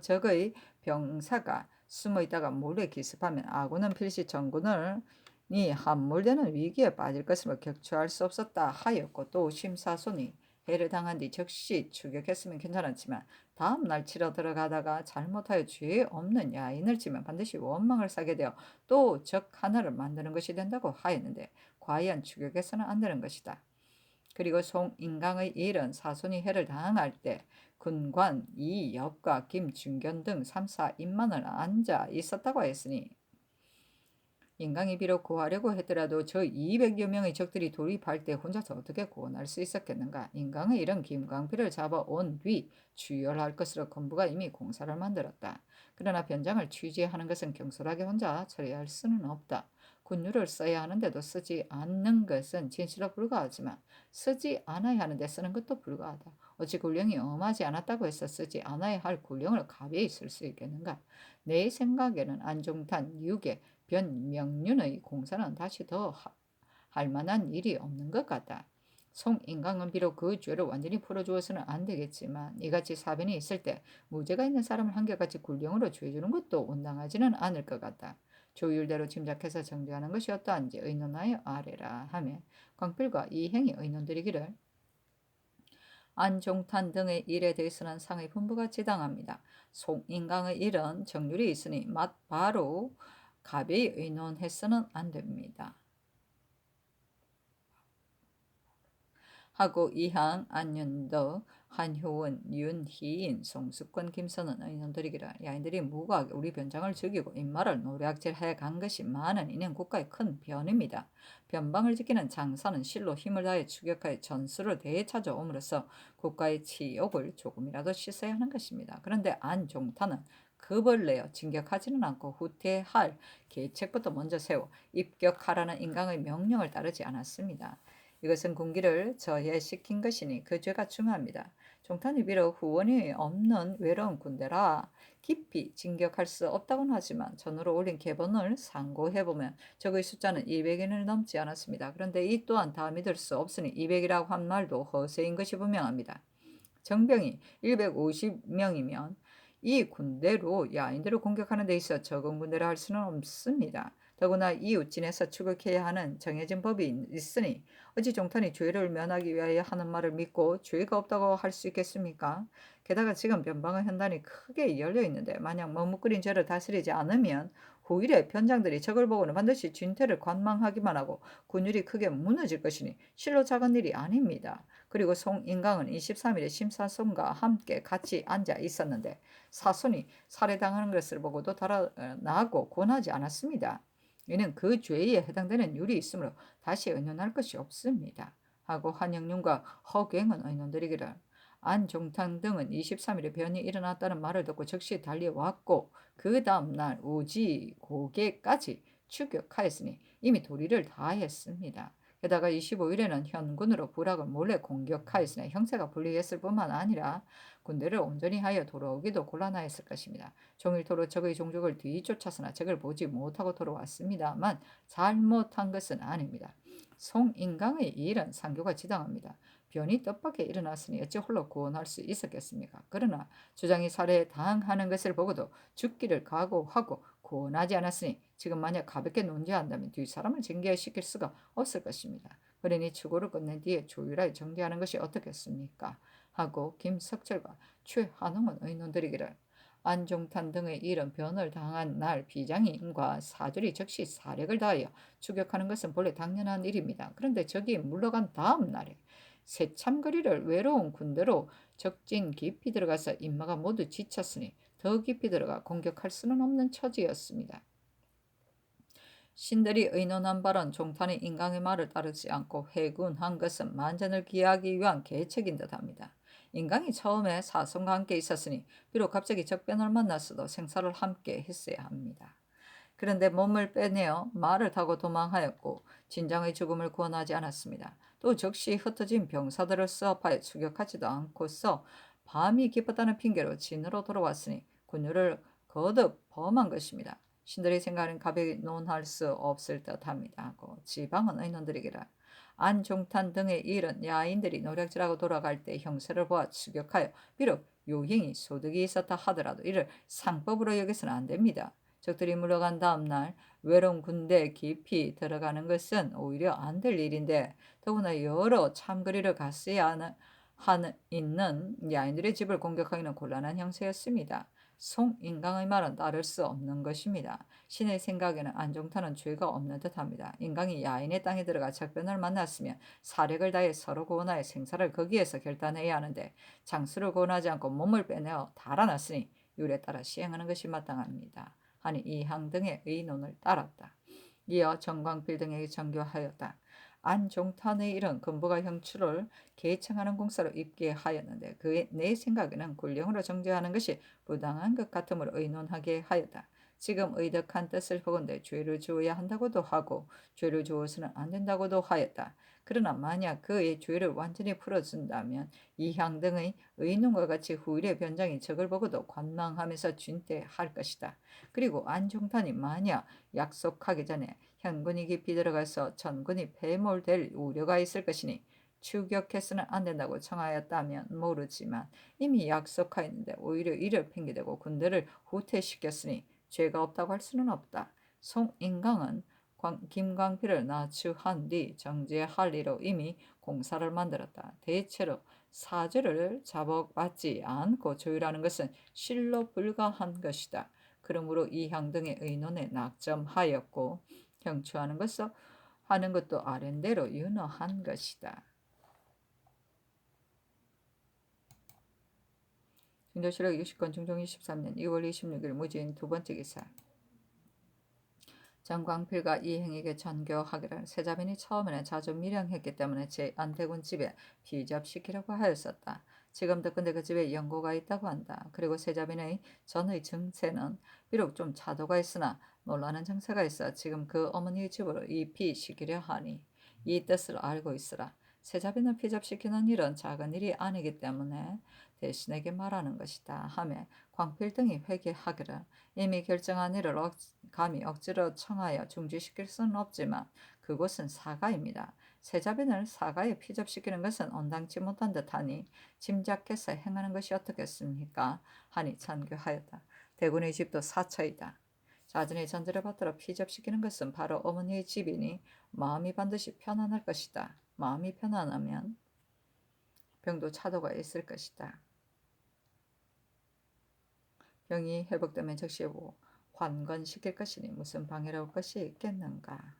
적의 병사가 숨어있다가 몰래 기습하면 아군은 필시 전군이 함몰되는 위기에 빠질 것임을 격추할 수 없었다 하였고 또 심사손이 해를 당한 뒤 즉시 추격했으면 괜찮았지만 다음날 치러 들어가다가 잘못하여 죄 없는 야인을 치면 반드시 원망을 사게 되어 또 적 하나를 만드는 것이 된다고 하였는데 과연 추격해서는 안 되는 것이다. 그리고 송인강의 일은 사손이 해를 당할 때 군관 이엽과 김준견 등 3사 인만을 앉아 있었다고 했으니 인강이 비록 구하려고 했더라도 저 200여 명의 적들이 돌입할 때 혼자서 어떻게 구원할 수 있었겠는가. 인강의 일은 김광필을 잡아온 뒤 주열할 것으로 건부가 이미 공사를 만들었다. 그러나 변장을 취재하는 것은 경솔하게 혼자 처리할 수는 없다. 군유를 써야 하는데도 쓰지 않는 것은 진실로 불가하지만 쓰지 않아야 하는데 쓰는 것도 불가하다. 어찌 군령이 엄하지 않았다고 해서 쓰지 않아야 할 군령을 가벼이 쓸 수 있겠는가. 내 생각에는 안종탄, 유계, 변명륜의 공사는 다시 더 할 만한 일이 없는 것 같다. 송인강은 비록 그 죄를 완전히 풀어주어서는 안 되겠지만 이같이 사변이 있을 때 무죄가 있는 사람을 한결같이 굴령으로 죄주는 것도 온당하지는 않을 것 같다. 조율대로 짐작해서 정죄하는 것이 어떠한지 의논하여 아래라 하며 광필과 이 행위 의논드리기를 안종탄 등의 일에 대해서는 상의 분부가 지당합니다. 송인강의 일은 정률이 있으니 바로 가벼이 의논해서는 안 됩니다. 하고 이항, 안윤덕, 한효원, 윤희인, 송숙권, 김선은 의논드리기를 야인들이 무고하게 우리 변장을 죽이고 인마를 노략질해 간 것이 많은 이는 국가의 큰 변입니다. 변방을 지키는 장사는 실로 힘을 다해 추격하여 전술을 되찾아옴으로써 국가의 치욕을 조금이라도 씻어야 하는 것입니다. 그런데 안종탄은 급을 내어 진격하지는 않고 후퇴할 계책부터 먼저 세워 입격하라는 인강의 명령을 따르지 않았습니다. 이것은 군기를 저해시킨 것이니 그 죄가 중합니다. 종탄이 비록 후원이 없는 외로운 군대라 깊이 진격할 수 없다고는 하지만 전으로 올린 계본을 상고해보면 적의 숫자는 200인을 넘지 않았습니다. 그런데 이 또한 다 믿을 수 없으니 200이라고 한 말도 허세인 것이 분명합니다. 정병이 150명이면 이 군대로 야인들을 공격하는 데 있어 적은 군대라 할 수는 없습니다. 더구나 이웃진에서 추격해야 하는 정해진 법이 있으니 어찌 종탄이 죄를 면하기 위하여 하는 말을 믿고 죄가 없다고 할 수 있겠습니까? 게다가 지금 변방의 현단이 크게 열려 있는데 만약 머뭇거린 죄를 다스리지 않으면 후일에 변장들이 적을 보고는 반드시 진퇴를 관망하기만 하고 군율이 크게 무너질 것이니 실로 작은 일이 아닙니다. 그리고 송인강은 23일에 심사선과 함께 같이 앉아 있었는데 사손이 살해당하는 것을 보고도 달아나고 권하지 않았습니다. 이는 그 죄에 해당되는 율이 있으므로 다시 의논할 것이 없습니다. 하고 한영륜과 허경은 의논드리기를 안종탕 등은 23일에 변이 일어났다는 말을 듣고 즉시 달려왔고 그 다음날 우지 고개까지 추격하였으니 이미 도리를 다했습니다. 게다가 25일에는 현군으로 부락을 몰래 공격하였으나 형세가 불리했을 뿐만 아니라 군대를 온전히 하여 돌아오기도 곤란하였을 것입니다. 종일토록 적의 종족을 뒤쫓아서나 적을 보지 못하고 돌아왔습니다만 잘못한 것은 아닙니다. 송인강의 이 일은 상교가 지당합니다. 변이 뜻밖에 일어났으니 어찌 홀로 구원할 수 있었겠습니까? 그러나 주장이 살해당하는 것을 보고도 죽기를 각오하고 구원하지 않았으니 지금 만약 가볍게 논지한다면 뒷사람을 징계시킬 수가 없을 것입니다. 그러니 추고를 끝낸 뒤에 조율하여 정지하는 것이 어떻겠습니까? 하고 김석철과 최한웅은 의논드리기를 안종탄 등의 이런 변을 당한 날 비장인과 사절이 즉시 사력을 다하여 추격하는 것은 본래 당연한 일입니다. 그런데 적이 물러간 다음 날에 새참거리를 외로운 군대로 적진 깊이 들어가서 인마가 모두 지쳤으니 더 깊이 들어가 공격할 수는 없는 처지였습니다. 신들이 의논한 바는 종탄이 인강의 말을 따르지 않고 회군한 것은 만전을 기하기 위한 계책인 듯합니다. 인강이 처음에 사성과 함께 있었으니 비록 갑자기 적변을 만났어도 생사를 함께 했어야 합니다. 그런데 몸을 빼내어 말을 타고 도망하였고 진장의 죽음을 구원하지 않았습니다. 또 적시 흩어진 병사들을 수합하여 추격하지도 않고서 밤이 깊었다는 핑계로 진으로 돌아왔으니 군유를 거듭 범한 것입니다. 신들이 생각하는 가벼이 논할 수 없을 듯합니다. 하고 지방은 의논드리기를 안종탄 등의 일은 야인들이 노략질하고 돌아갈 때 형세를 보아 추격하여 비록 요행이 소득이 있었다 하더라도 이를 상법으로 여기서는 안 됩니다. 적들이 물러간 다음 날 외로운 군대에 깊이 들어가는 것은 오히려 안 될 일인데 더구나 여러 참거리를 갔어야 있는 야인들의 집을 공격하기는 곤란한 형세였습니다. 송인강의 말은 따를 수 없는 것입니다. 신의 생각에는 안종탄은 죄가 없는 듯합니다. 인강이 야인의 땅에 들어가 적변을 만났으면 사력을 다해 서로 구원하여 생사를 거기에서 결단해야 하는데 장수를 구원하지 않고 몸을 빼내어 달아났으니 율에 따라 시행하는 것이 마땅합니다. 하니 이항 등의 의논을 따랐다. 이어 정광필 등에게 전교하였다. 안종탄의 일은 군부가 형추를 계층하는 공사로 입게 하였는데 그의 내 생각에는 군령으로 정죄하는 것이 부당한 것 같으므로 의논하게 하였다. 지금 의덕한 뜻을 보건대 죄를 주어야 한다고도 하고 죄를 주어서는 안 된다고도 하였다. 그러나 만약 그의 죄를 완전히 풀어준다면 이향 등의 의논과 같이 후일의 변장이 적을 보고도 관망하면서 준대할 것이다. 그리고 안종탄이 만약 약속하기 전에 현군이 깊이 들어가서 전군이 패몰될 우려가 있을 것이니 추격해서는 안 된다고 청하였다면 모르지만 이미 약속하였는데 오히려 이를 핑계대고 군대를 후퇴시켰으니 죄가 없다고 할 수는 없다. 송인강은 김광필을 나추한 뒤 정제할 리로 이미 공사를 만들었다. 대체로 사죄를 자복받지 않고 조율하는 것은 실로 불가한 것이다. 그러므로 이향 등의 의논에 낙점하였고 형추하는 것을 하는 것도 아랜대로 윤허한 것이다. 진도시록 60권 중종 23년 2월 26일 무진 두 번째 기사. 정광필과 이행에게 전교하기를 세자빈이 처음에는 자주 밀양했기 때문에 제 안대군 집에 피접시키려고 하였었다. 지금도 근데 그 집에 연고가 있다고 한다. 그리고 세자빈의 전의 증세는 비록 좀 차도가 있으나 놀라는 증세가 있어 지금 그 어머니의 집으로 입히시키려 하니 이 뜻을 알고 있으라. 세자빈을 피접시키는 일은 작은 일이 아니기 때문에 대신에게 말하는 것이다 하며 광필 등이 회개하기를 이미 결정한 일을 감히 억지로 청하여 중지시킬 수는 없지만 그곳은 사가입니다. 세자빈을 사가에 피접시키는 것은 온당치 못한 듯하니 짐작해서 행하는 것이 어떻겠습니까? 하니 전교하였다. 대군의 집도 사처이다. 자진의 전제를 받들어 피접시키는 것은 바로 어머니의 집이니 마음이 반드시 편안할 것이다. 마음이 편안하면 병도 차도가 있을 것이다. 병이 회복되면 즉시 환건시킬 것이니 무슨 방해로울 것이 있겠는가.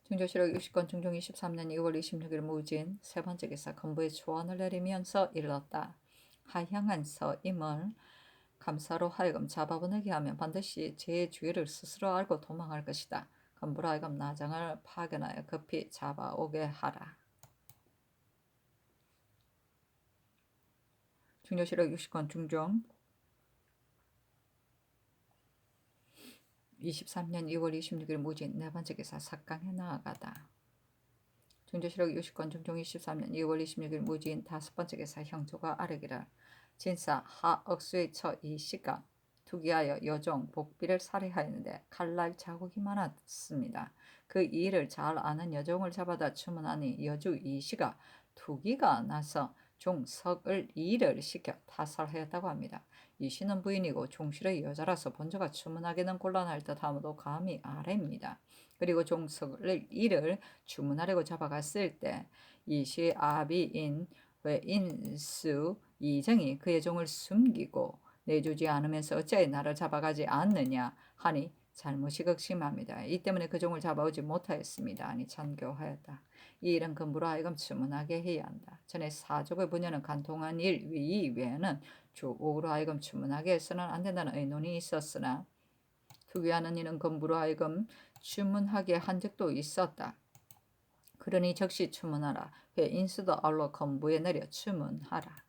중조실록 60권 중종 23년 2월 26일 무진 세 번째 기사 건부의 초원을 내리면서 일렀다. 하향한 서임을 감사로 하여금 잡아보내게 하면 반드시 제 주의를 스스로 알고 도망할 것이다. 건부로 하여금 나장을 파견하여 급히 잡아오게 하라. 중조실록 60권 중종 23년 2월 26일 무진 네 번째 기사 삭강에 나아가다. 중조실록 60권 중종 23년 2월 26일 무진 다섯 번째 기사 형조가 아뢰기를 진사 하억수의 처 이씨가 투기하여 여종 복비를 살해하였는데 칼날 자국이 많았습니다. 그 일을 잘 아는 여종을 잡아다 추문하니 여주 이씨가 투기가 나서 종석을 일을 시켜 타살하였다고 합니다. 이씨는 부인이고 종실의 여자라서 본저가 추문하기는 곤란할 듯하므로 감히 아래입니다. 그리고 종석을 일을 주문하려고 잡아갔을 때 이씨의 아비인 외인수 이정이 그의 종을 숨기고 내주지 않으면서 어찌하여 나를 잡아가지 않느냐 하니 잘못이 극심합니다. 이 때문에 그 종을 잡아오지 못하였습니다. 하니 찬교하였다. 이 일은 금부로 하여금 추문하게 해야 한다. 전에 사족의 부녀는 간통한 일 이외에는 조옥으로 하여금 추문하게 해서는 안 된다는 의논이 있었으나 투기하는 이는 금부로 하여금 추문하게 한 적도 있었다. 그러니 즉시 추문하라. 회 인수도 알로 건부에 내려 추문하라.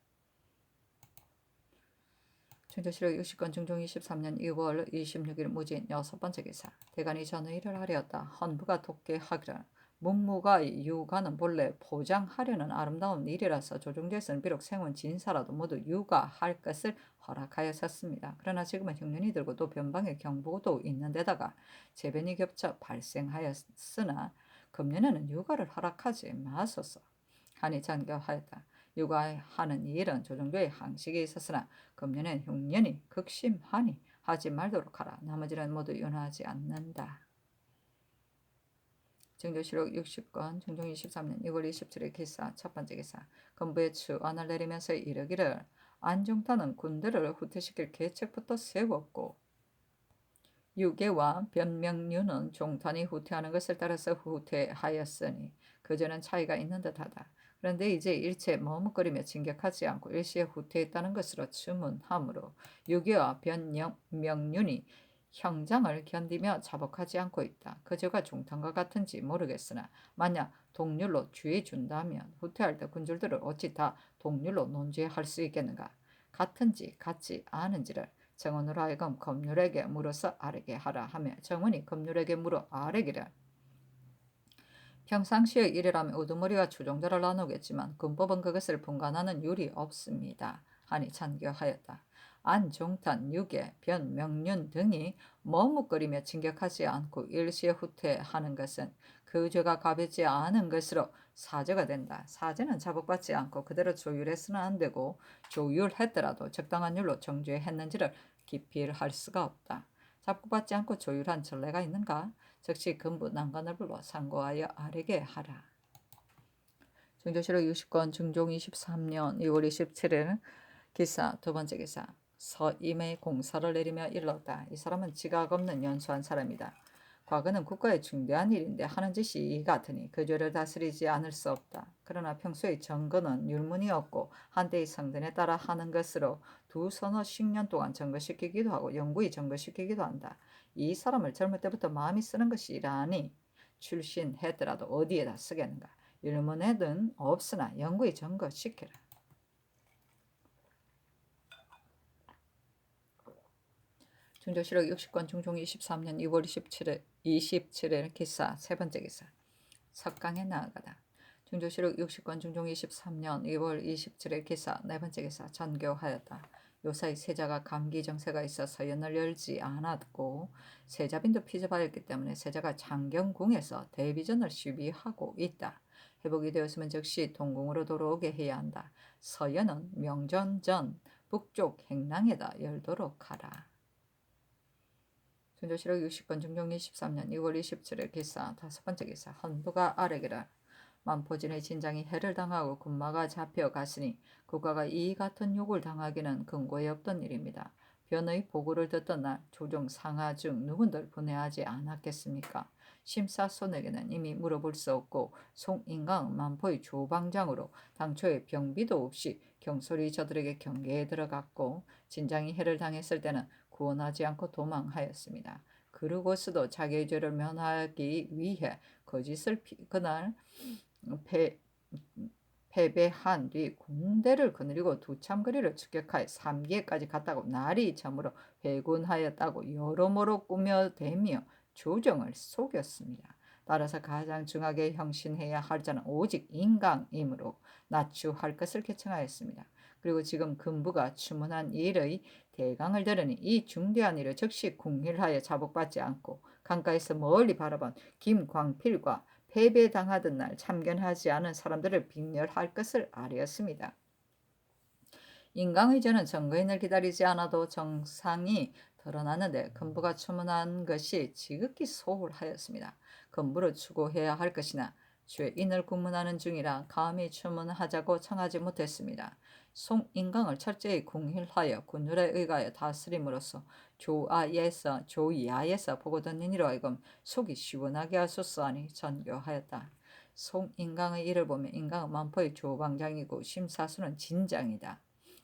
중조실록 60권 중종 23년 2월 26일 무진 여섯 번째 기사 대간이 전의를 하려었다. 헌부가 독계하기를 문무가 유가는 본래 포장하려는 아름다운 일이라서 조정제에서는 비록 생은 진사라도 모두 유가할 것을 허락하였었습니다. 그러나 지금은 흉년이 들고 또 변방의 경보도 있는 데다가 재변이 겹쳐 발생하였으나 금년에는 유가를 허락하지 마소서 하니 잔교하였다. 육아하는 일은 조정교의 항식에 있었으나 금년엔 흉년이 극심하니 하지 말도록 하라. 나머지는 모두 윤하지 않는다. 증조실록 60권 중종 23년 2월 27일 기사 첫 번째 기사 건부의 추안을 내리면서 이르기를 안중타는 군대를 후퇴시킬 계책부터 세웠고 유계와 변명류는 종탄이 후퇴하는 것을 따라서 후퇴하였으니 그저는 차이가 있는 듯하다. 그런데 이제 일체 머뭇거리며 진격하지 않고 일시에 후퇴했다는 것으로 추문하므로 유계와 변명륜이 형장을 견디며 자복하지 않고 있다. 그저가 종탄과 같은지 모르겠으나 만약 동률로 주의준다면 후퇴할 때 군주들을 어찌 다 동률로 논죄할 수 있겠는가? 같은지 같지 않은지를 정원으로 하여금 검률에게 물어서 아뢰게 하라 하며 정원이 검률에게 물어 아뢰기를 평상시의 일이라면 우두머리와 추종자를 나누겠지만 군법은 그것을 분간하는 율이 없습니다. 하니 찬교하였다. 안종탄, 유계, 변, 명륜 등이 머뭇거리며 진격하지 않고 일시에 후퇴하는 것은 그 죄가 가볍지 않은 것으로 사죄가 된다. 사죄는 자복받지 않고 그대로 조율해서는 안 되고 조율했더라도 적당한 율로 정죄했는지를 기필할 수가 없다. 자복받지 않고 조율한 전례가 있는가? 즉시 금부 난관을 불러 상고하여 아뢰게 하라. 중조실록 60권 중종 23년 2월 27일 기사 두 번째 기사 서임의 공사를 내리며 일렀다. 이 사람은 지각 없는 연수한 사람이다. 과거는 국가의 중대한 일인데 하는 짓이 이 같으니 그 죄를 다스리지 않을 수 없다. 그러나 평소의 정거는 율문이 없고 한때의 성전에 따라 하는 것으로 두 서너 십 년 동안 정거시키기도 하고 영구히 정거시키기도 한다. 이 사람을 젊을 때부터 마음이 쓰는 것이라니 출신했더라도 어디에다 쓰겠는가. 율문에는 없으나 영구히 정거시키라. 중조실록 60권 중종 23년 2월 27일 기사 세 번째 기사 석강에 나아가다. 중조실록 60권 중종 23년 2월 27일 기사 네 번째 기사 전교하였다. 요사이 세자가 감기 정세가 있어 서연을 열지 않았고 세자빈도 피접하였기 때문에 세자가 장경궁에서 대비전을 시비하고 있다. 회복이 되었으면 즉시 동궁으로 돌아오게 해야 한다. 서연은 명전 전 북쪽 행랑에다 열도록 하라. 중조실록 60권 중종 23년 2월 27일 기사 다섯 번째 기사 헌부가 아뢰기를 만포진의 진장이 해를 당하고 군마가 잡혀갔으니 국가가 이 같은 욕을 당하기는 근거에 없던 일입니다. 변의 보고를 듣던 날 조정 상하 중 누군들 분해하지 않았겠습니까? 심사손에게는 이미 물어볼 수 없고 송인강은 만포의 조방장으로 당초에 병비도 없이 경솔히 저들에게 경계에 들어갔고 진장이 해를 당했을 때는 구원하지 않고 도망하였습니다. 그러고서도 자기의 죄를 면하기 위해 거짓을 그날 패, 패배한 뒤 군대를 거느리고 두참거리를 추격하여 삼기에까지 갔다고 날이 저물어 회군하였다고 여러모로 꾸며대며 조정을 속였습니다. 따라서 가장 중하게 형신해야 할 자는 오직 인강이므로 낮추할 것을 개청하였습니다. 그리고 지금 금부가 추문한 일의 대강을 들으니 이 중대한 일을 즉시 궁일하여 자복받지 않고 강가에서 멀리 바라본 김광필과 패배당하던 날 참견하지 않은 사람들을 빙멸할 것을 아뢰었습니다. 인강의 죄는 증거인을 기다리지 않아도 정상이 드러나는데 금부가 추문한 것이 지극히 소홀하였습니다. 금부를 추구해야 할 것이나 죄인을 국문하는 중이라 감히 추문하자고 청하지 못했습니다. 송인강을 철저히 궁일하여 군율에 의하여 다스림으로써 조야에서 보고 듣는 이로 하여금 속이 시원하게 하소서 하니 전교하였다. 송인강의 일을 보면 인강은 만포의 조방장이고 심사수는 진장이다.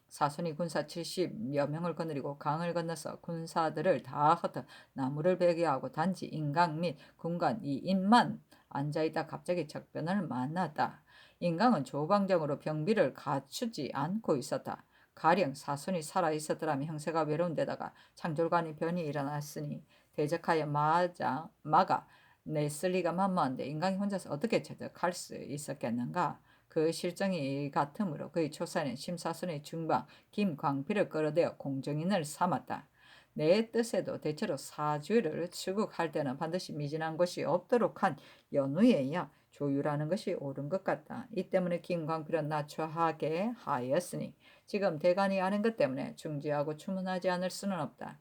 사손이 군사 70여 명을 거느리고 강을 건너서 군사들을 다 흩어 나무를 베게 하고 단지 인강 및 군관 2인만 앉아있다 갑자기 적변을 만났다. 인강은 조방장으로 병비를 갖추지 않고 있었다. 가령 사손이 살아있었더라면 형세가 외로운 데다가 창졸간의 변이 일어났으니 대적하여 막아 냈을 리가 만무한데 인강이 혼자서 어떻게 대적할 수 있었겠는가? 그 실정이 같으므로 그의 초사는 심사순의 중방 김광필을 끌어대어 공정인을 삼았다. 내 뜻에도 대체로 사주를 추국할 때는 반드시 미진한 것이 없도록 한 연후에야 조율하는 것이 옳은 것 같다. 이 때문에 김광필은 낮춰하게 하였으니 지금 대간이 하는 것 때문에 중지하고 추문하지 않을 수는 없다.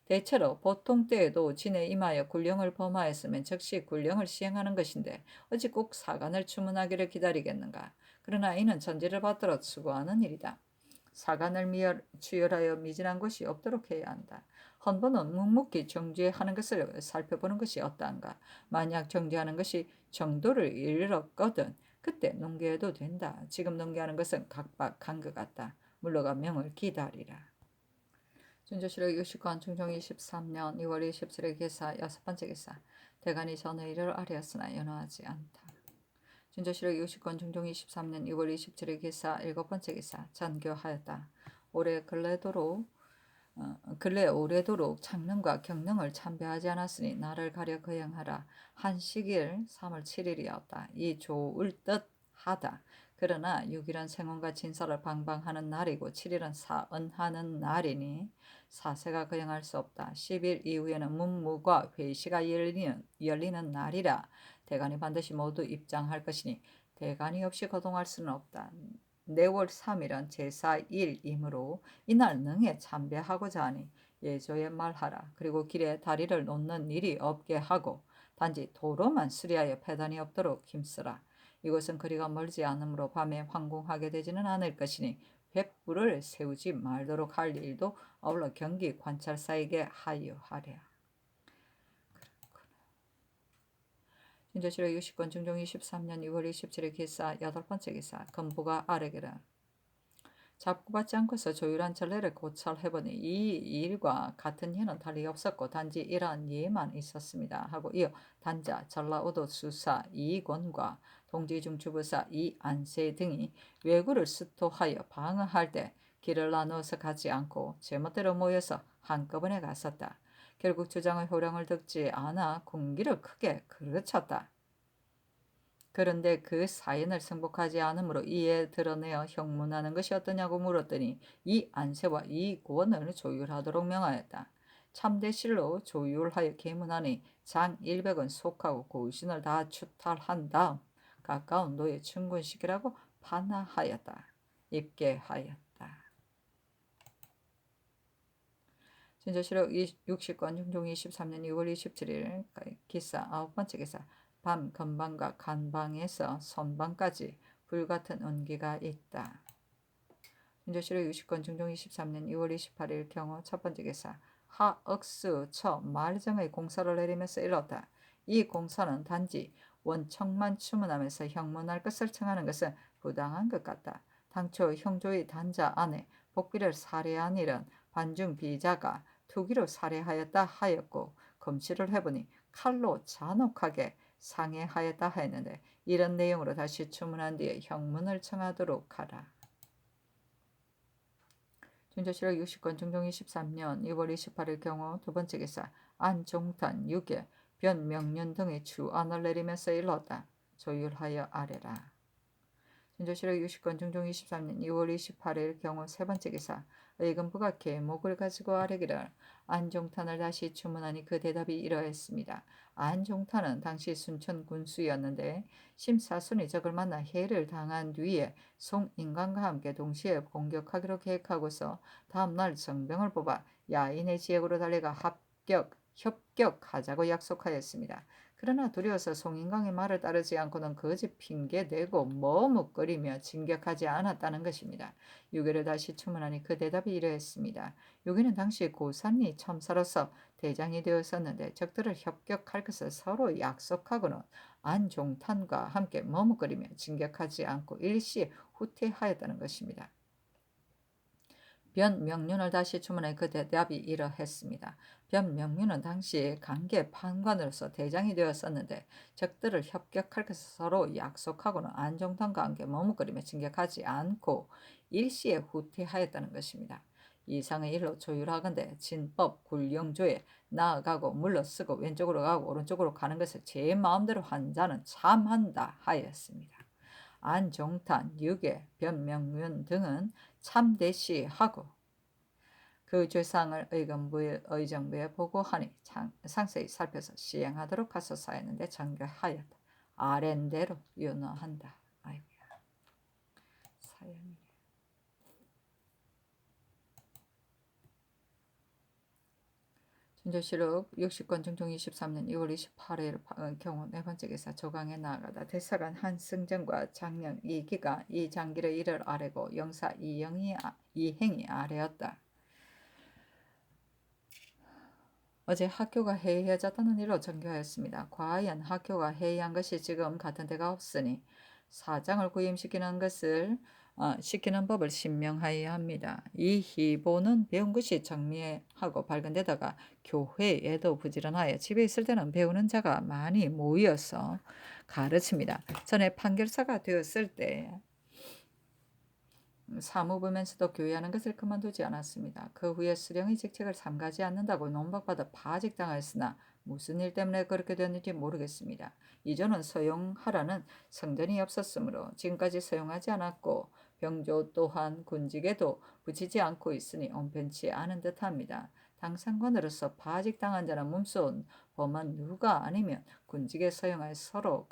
대체로 보통 때에도 진에 임하여 굴령을 범하였으면 즉시 굴령을 시행하는 것인데 어찌 꼭 사간을 추문하기를 기다리겠는가. 그러나 이는 전지를 받들어 추구하는 일이다. 사간을 추열하여 미진한 것이 없도록 해야 한다. 헌법은 묵묵히 정죄하는 것을 살펴보는 것이 어떠한가. 만약 정죄하는 것이 정도를 이르렀거든 그때 농계해도 된다. 지금 농계하는 것은 각박한 것 같다. 물러가 명을 기다리라. 준조실록 69관 중종 23년 2월 27일 기사 6번째 기사 대간이 전의를 아뢰었으나 연호하지 않다. 준조실록 60권 중종 23년 2월 27일 기사 7번째 기사 전교하였다. 근래 오래도록 창릉과 경릉을 참배하지 않았으니 나를 가려 거행하라. 한 시기일 3월 7일이었다. 이 좋을 듯 하다. 그러나 6일은 생원과 진사를 방방하는 날이고 7일은 사언하는 날이니 사세가 거행할 수 없다. 10일 이후에는 문무과 회시가 열리는 날이라 대간이 반드시 모두 입장할 것이니 대간이 없이 거동할 수는 없다. 내월 3일은 제사일이므로 이날 능에 참배하고자 하니 예조에 말하라. 그리고 길에 다리를 놓는 일이 없게 하고 단지 도로만 수리하여 폐단이 없도록 힘쓰라. 이곳은 거리가 멀지 않으므로 밤에 황궁하게 되지는 않을 것이니 횃불을 세우지 말도록 할 일도 아울러 경기 관찰사에게 하여하랴. 준조실록 60권 중종 23년 2월 27일 기사 8번째 기사 금부가 아뢰기를 잡고받지 않고서 조율한 전례를 고찰해보니 이 일과 같은 예는 달리 없었고 단지 이러한 예만 있었습니다. 하고 이어 단자, 전라오도 수사 이권과 동지중 주부사 이안세 등이 왜구를 수토하여 방어할 때 길을 나누어서 가지 않고 제멋대로 모여서 한꺼번에 갔었다. 결국 주장의 효령을 듣지 않아 군기를 크게 그르쳤다. 그런데 그 사연을 승복하지 않으므로 이에 드러내어 형문하는 것이 어떠냐고 물었더니 이 안세와 이 권을 조율하도록 명하였다. 참대실로 조율하여 계문하니 장 100은 속하고 고신을 다 추탈한 다음 가까운 노에 충군시키라고 판하하였다. 입계하였다. 준조실록 60권 중종 23년 6월 27일 기사 9번째 기사 밤 건방과 간방에서 선방까지 불같은 온기가 있다. 준조실록 60권 중종 23년 2월 28일 경우 첫 번째 기사 하억수 처 말정의 공사를 내리면서 일렀다. 이 공사는 단지 원청만 추문하면서 형문할 것을 청하는 것은 부당한 것 같다. 당초 형조의 단자 안에 복비를 살해한 일은 반중 비자가 투기로 살해하였다 하였고 검시를 해보니 칼로 잔혹하게 상해하였다 하였는데 이런 내용으로 다시 추문한 뒤에 형문을 청하도록 하라. 준조실록 60권 중종 23년 2월 28일 경우 두 번째 기사 안종탄, 유계, 변명륜 등의 주안을 내리면서 일렀다. 조율하여 아래라. 준조실록 60권 중종 23년 2월 28일 경우 세 번째 기사 의금부가 계목을 가지고 아뢰기를 안종탄을 다시 주문하니 그 대답이 이러했습니다. 안종탄은 당시 순천 군수였는데 심사순이 적을 만나 해를 당한 뒤에 송인관과 함께 동시에 공격하기로 계획하고서 다음날 정병을 뽑아 야인의 지역으로 달려가 협격하자고 약속하였습니다. 그러나 두려워서 송인광의 말을 따르지 않고는 거짓 핑계대고 머뭇거리며 진격하지 않았다는 것입니다. 유괴를 다시 추문하니 그 대답이 이러했습니다. 유괴는 당시 고산리 첨사로서 대장이 되었었는데 적들을 협격할 것을 서로 약속하고는 안종탄과 함께 머뭇거리며 진격하지 않고 일시에 후퇴하였다는 것입니다. 변명륜을 다시 추문해 그 대답이 이러했습니다. 변명륜은 당시 강계 판관으로서 대장이 되었었는데 적들을 협격할 것을 서로 약속하고는 안종탄과 함께 머뭇거리며 진격하지 않고 일시에 후퇴하였다는 것입니다. 이상의 일로 조율하건대 진법 굴령조에 나아가고 물러서고 왼쪽으로 가고 오른쪽으로 가는 것을 제 마음대로 한 자는 참한다 하였습니다. 안종탄, 유계, 변명륜 등은 참대시하고 그 죄상을 의정부에 보고하니 상세히 살펴서 시행하도록 하소서 했는데 전교하였다. 아랜대로 윤허한다. 아이고야. 사연이래. 준조실록 60권 중종 23년 2월 28일 경우 네 번째 기사 조강에 나아가다 대사관 한승정과 장령 이기가 이 장기의 일을 아뢰고 영사 이행이 아뢰었다. 어제 학교가 해이해졌다는 일로 전교하였습니다. 과연 학교가 해이한 것이 지금 같은 데가 없으니 사장을 구임시키는 것을 시키는 법을 신명하여야 합니다. 이 희보는 배운 것이 정리하고 밝은 데다가 교회에도 부지런하여 집에 있을 때는 배우는 자가 많이 모여서 가르칩니다. 전에 판결사가 되었을 때 사무부면서도 교회하는 것을 그만두지 않았습니다. 그 후에 수령의 직책을 삼가지 않는다고 논박받아 파직당하였으나 무슨 일 때문에 그렇게 되었는지 모르겠습니다. 이전은 서용하라는 성전이 없었으므로 지금까지 서용하지 않았고 병조 또한 군직에도 붙이지 않고 있으니 온편치 않은 듯합니다. 당상관으로서 파직당한 자는 몸소 범한 누가 아니면 군직에 서용하여 서로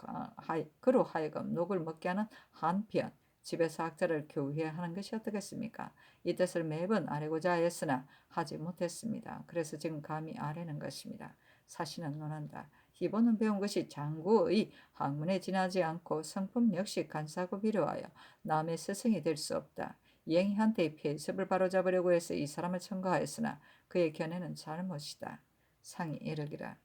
그로 하여금 녹을 먹게 하는 한편 집에서 학자를 교회하는 것이 어떻겠습니까? 이 뜻을 매번 아뢰고자 하였으나 하지 못했습니다. 그래서 지금 감히 아뢰는 것입니다. 사신은 논한다. 희보는 배운 것이 장구의 학문에 지나지 않고 성품 역시 간사하고 비료하여 남의 스승이 될 수 없다. 이행이한테의 폐습을 바로잡으려고 해서 이 사람을 청구하였으나 그의 견해는 잘못이다. 상이 이르기라.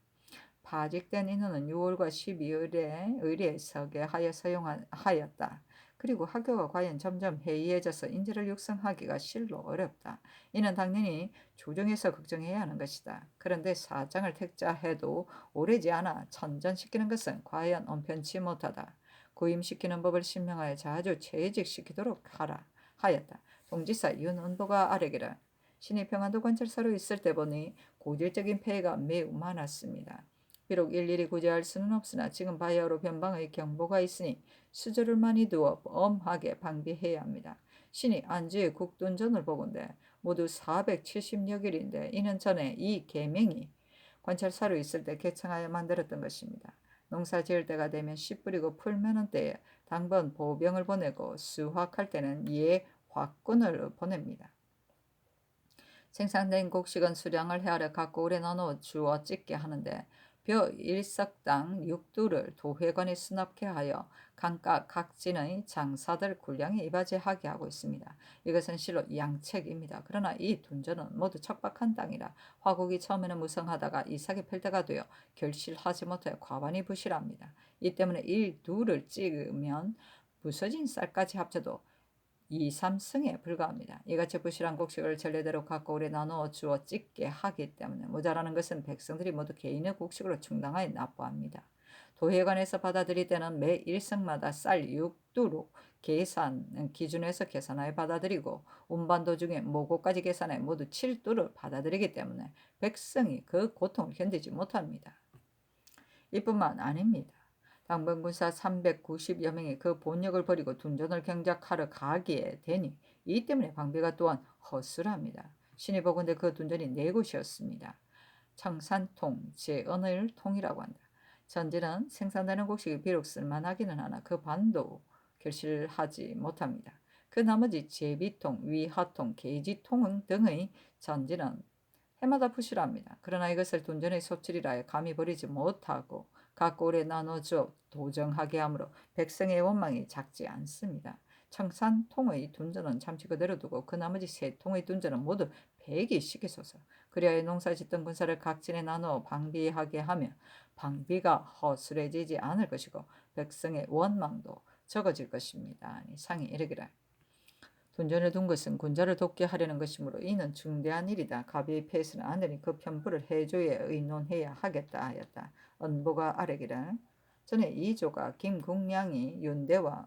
파직된 인원은 6월과 12월에 의례에 서게 하여 서용하였다. 그리고 학교가 과연 점점 해이해져서 인재를 육성하기가 실로 어렵다. 이는 당연히 조정에서 걱정해야 하는 것이다. 그런데 사장을 택자해도 오래지 않아 천전시키는 것은 과연 온편치 못하다. 구임시키는 법을 신명하여 자주 퇴직시키도록 하라 하였다. 동지사 윤은보가 아뢰기를 신이 평안도 관찰사로 있을 때 보니 고질적인 폐해가 매우 많았습니다. 비록 일일이 구제할 수는 없으나 지금 바야흐로 변방의 경보가 있으니 수저를 많이 두어 엄하게 방비해야 합니다. 신이 안주의 국돈전을 보건대 모두 470여 길인데 이는 전에 이 계명이 관찰사로 있을 때 개청하여 만들었던 것입니다. 농사 지을 때가 되면 씨 뿌리고 풀 메는 때에 당번 보병을 보내고 수확할 때는 화꾼을 보냅니다. 생산된 곡식은 수량을 헤아려 갖고 오래 나누어 주어 찢게 하는데 벼 1석당 6두를 도회관에 수납케 하여 각각 각진의 장사들 군량에 이바지하게 하고 있습니다. 이것은 실로 양책입니다. 그러나 이 둔전은 모두 척박한 땅이라 화국이 처음에는 무성하다가 이삭이 필때가 되어 결실하지 못하여 과반이 부실합니다. 이 때문에 1, 2를 찍으면 부서진 쌀까지 합쳐도 2, 3승에 불과합니다. 이같이 부실한 곡식을 전례대로 각 고을에 나누어 주어 찍게 하기 때문에 모자라는 것은 백성들이 모두 개인의 곡식으로 충당하여 납부합니다. 도회관에서 받아들일 때는 매 일성마다 쌀 6두로 계산 기준에서 계산하여 받아들이고 운반 도중에 모고까지 계산해 모두 7두를 받아들이기 때문에 백성이 그 고통을 견디지 못합니다. 이뿐만 아닙니다. 당번군사 390여 명이 그 본역을 버리고 둔전을 경작하러 가기에 되니 이 때문에 방비가 또한 허술합니다. 신이 보건대 그 둔전이 네 곳이었습니다. 청산통, 제언을통이라고 한다. 전지는 생산되는 곡식이 비록 쓸만하기는 하나 그 반도 결실하지 못합니다. 그 나머지 제비통, 위화통, 계지통 등의 전지는 해마다 부실합니다. 그러나 이것을 둔전의 소출이라 감히 버리지 못하고 각 고을에 나눠주어 도정하게 하므로 백성의 원망이 작지 않습니다. 청산통의 둔전은 잠시 그대로 두고 그 나머지 세 통의 둔전은 모두 폐기시키소서. 그리하여 농사짓던 군사를 각진에 나누어 방비하게 하며 방비가 허술해지지 않을 것이고 백성의 원망도 적어질 것입니다. 상이 이르기를 둔전을 둔 것은 군자를 돕게 하려는 것이므로 이는 중대한 일이다. 갑이 패해서는 안 되니 그 편부를 해줘야 의논해야 하겠다 하였다. 언보가 아뢰기를 전에 이조가 김국량이 윤대와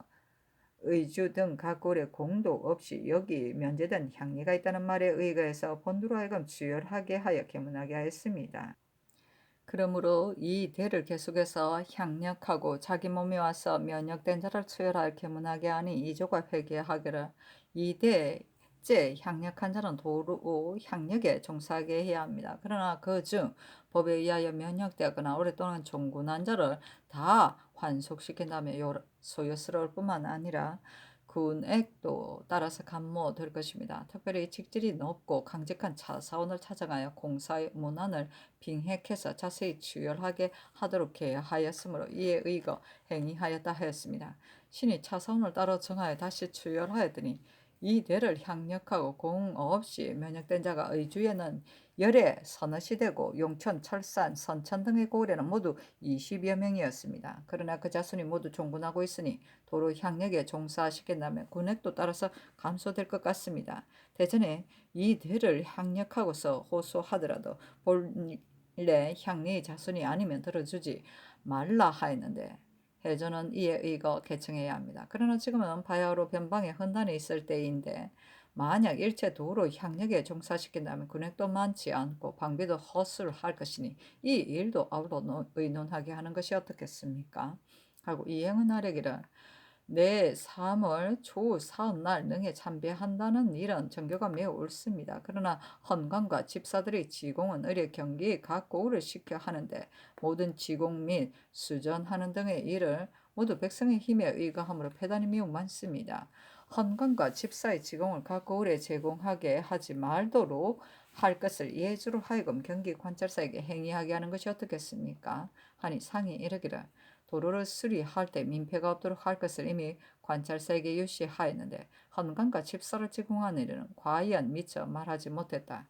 의주 등 각 고을에 공도 없이 여기 면제된 향리가 있다는 말에 의거해서 본두로 하여금 주열하게 하여 계문하게 하였습니다. 그러므로 이 대를 계속해서 향력하고 자기 몸에 와서 면역된 자를 수혈할 계문하게 하니 이조가 회개하기를 이 대째 향력한 자는 도로 향력에 종사하게 해야 합니다. 그러나 그 중 법에 의하여 면역되거나 오랫동안 종군한 자를 다 환속시킨다며 소요스러울 뿐만 아니라 군액도 따라서 감모될 것입니다. 특별히 직질이 높고 강직한 차사원을 찾아가여 공사의 문안을 빙획해서 자세히 추열하게 하도록 하였으므로 이에 의거 행위하였다 하였습니다. 신이 차사원을 따로 정하여 다시 추열하였더니 이 대를 향력하고 공 없이 면역된 자가 의주에는 열에 서너시 되고 용천, 철산, 선천 등의 고을에는 모두 20여 명이었습니다. 그러나 그 자손이 모두 종군하고 있으니 도로 향력에 종사시킨다면 군액도 따라서 감소될 것 같습니다. 대전에 이 대를 향력하고서 호소하더라도 본래 향리의 자손이 아니면 들어주지 말라 하였는데 해전은 이에 의거 개청해야 합니다. 그러나 지금은 바야흐로 변방에 헌단이 있을 때인데 만약 일체 도로 향력에 종사시킨다면 군액도 많지 않고 방비도 허술할 것이니 이 일도 아울러 의논하게 하는 것이 어떻겠습니까? 하고 이행은 하려기를 내 3월 초 사흘날 능에 참배한다는 일은 정교가 매우 옳습니다. 그러나 헌관과 집사들의 지공은 의뢰 경기에 각 고을을 시켜 하는데 모든 지공 및 수전하는 등의 일을 모두 백성의 힘에 의거함으로 폐단이 매우 많습니다. 헌관과 집사의 지공을 각 고을에 제공하게 하지 말도록 할 것을 예주로 하여금 경기 관찰사에게 행위하게 하는 것이 어떻겠습니까? 하니 상이 이르기를 도로를 수리할 때 민폐가 없도록 할 것을 이미 관찰사에게 유시하였는데 헌관과 집사를 제공하는 일은 과연 미처 말하지 못했다.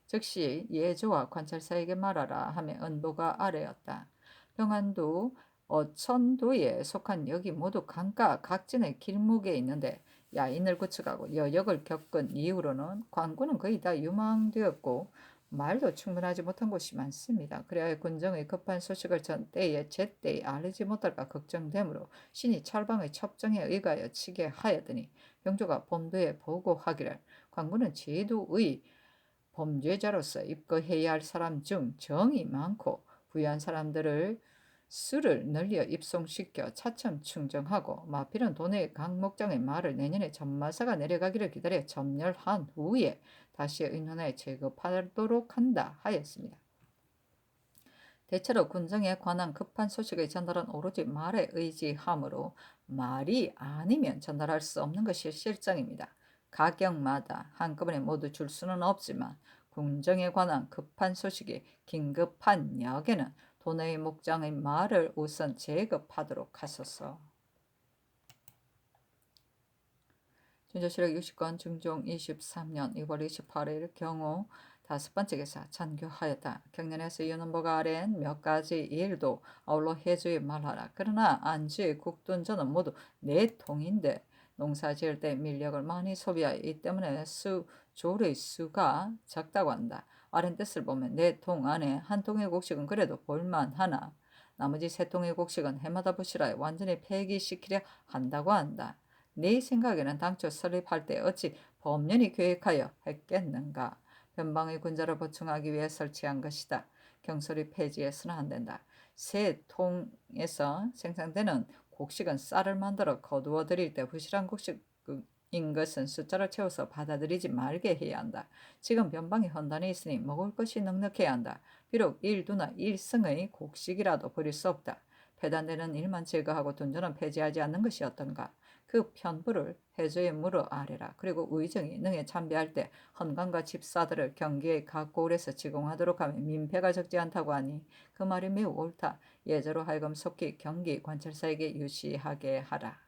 즉시 예조와 관찰사에게 말하라 하며 은보가 아뢰었다. 평안도 어천도에 속한 역이 모두 강가 각진의 길목에 있는데 야인을 구축하고 여역을 겪은 이후로는 관군은 거의 다 유망되었고 말도 충분하지 못한 곳이 많습니다. 그래야 군정의 급한 소식을 전 때에 제때에 알리지 못할까 걱정되므로 신이 철방의 첩정에 의하여 치게 하였더니 병조가 본도에 보고하기를 관군은 제도의 범죄자로서 입거해야 할 사람 중 정이 많고 부유한 사람들을 수를 늘려 입송시켜 차츰 충정하고 마필은 도내 강목장의 말을 내년에 전마사가 내려가기를 기다려 점렬한 후에 다시 의논하여 제급하도록 한다 하였습니다. 대체로 군정에 관한 급한 소식의 전달은 오로지 말에 의지하므로 말이 아니면 전달할 수 없는 것이 실정입니다. 가격마다 한꺼번에 모두 줄 수는 없지만 군정에 관한 급한 소식이 긴급한 역에는 도내의 목장의 말을 우선 제급하도록 하소서. 준조실록 60권 중종 23년 2월 28일 경우 5번째 기사 잔교하였다. 경련에서 윤원보가 아래엔 몇 가지 일도 아울러 해주에 말하라. 그러나 안주의 국둔전은 모두 내 통인데 농사 지을 때 밀력을 많이 소비하여 이 때문에 조의 수가 적다고 한다. 아랫 뜻을 보면 내 통 안에 한 통의 곡식은 그래도 볼만하나 나머지 세 통의 곡식은 해마다 부실하여 완전히 폐기시키려 한다고 한다. 네 생각에는 당초 설립할 때 어찌 범연히 계획하여 했겠는가? 변방의 군자를 보충하기 위해 설치한 것이다. 경솔히 폐지해서는 안 된다. 새 통에서 생산되는 곡식은 쌀을 만들어 거두어 드릴 때 부실한 곡식인 것은 숫자를 채워서 받아들이지 말게 해야 한다. 지금 변방이 헌단에 있으니 먹을 것이 넉넉해야 한다. 비록 일두나 일승의 곡식이라도 버릴 수 없다. 폐단되는 일만 제거하고 둔전은 폐지하지 않는 것이 어떤가? 그 편부를 해저에 물어 아래라. 그리고 의정이 능에 참배할 때 헌관과 집사들을 경기의 각 고을에서 지공하도록 하면 민폐가 적지 않다고 하니 그 말이 매우 옳다. 예저로 하여금 속히 경기 관찰사에게 유시하게 하라.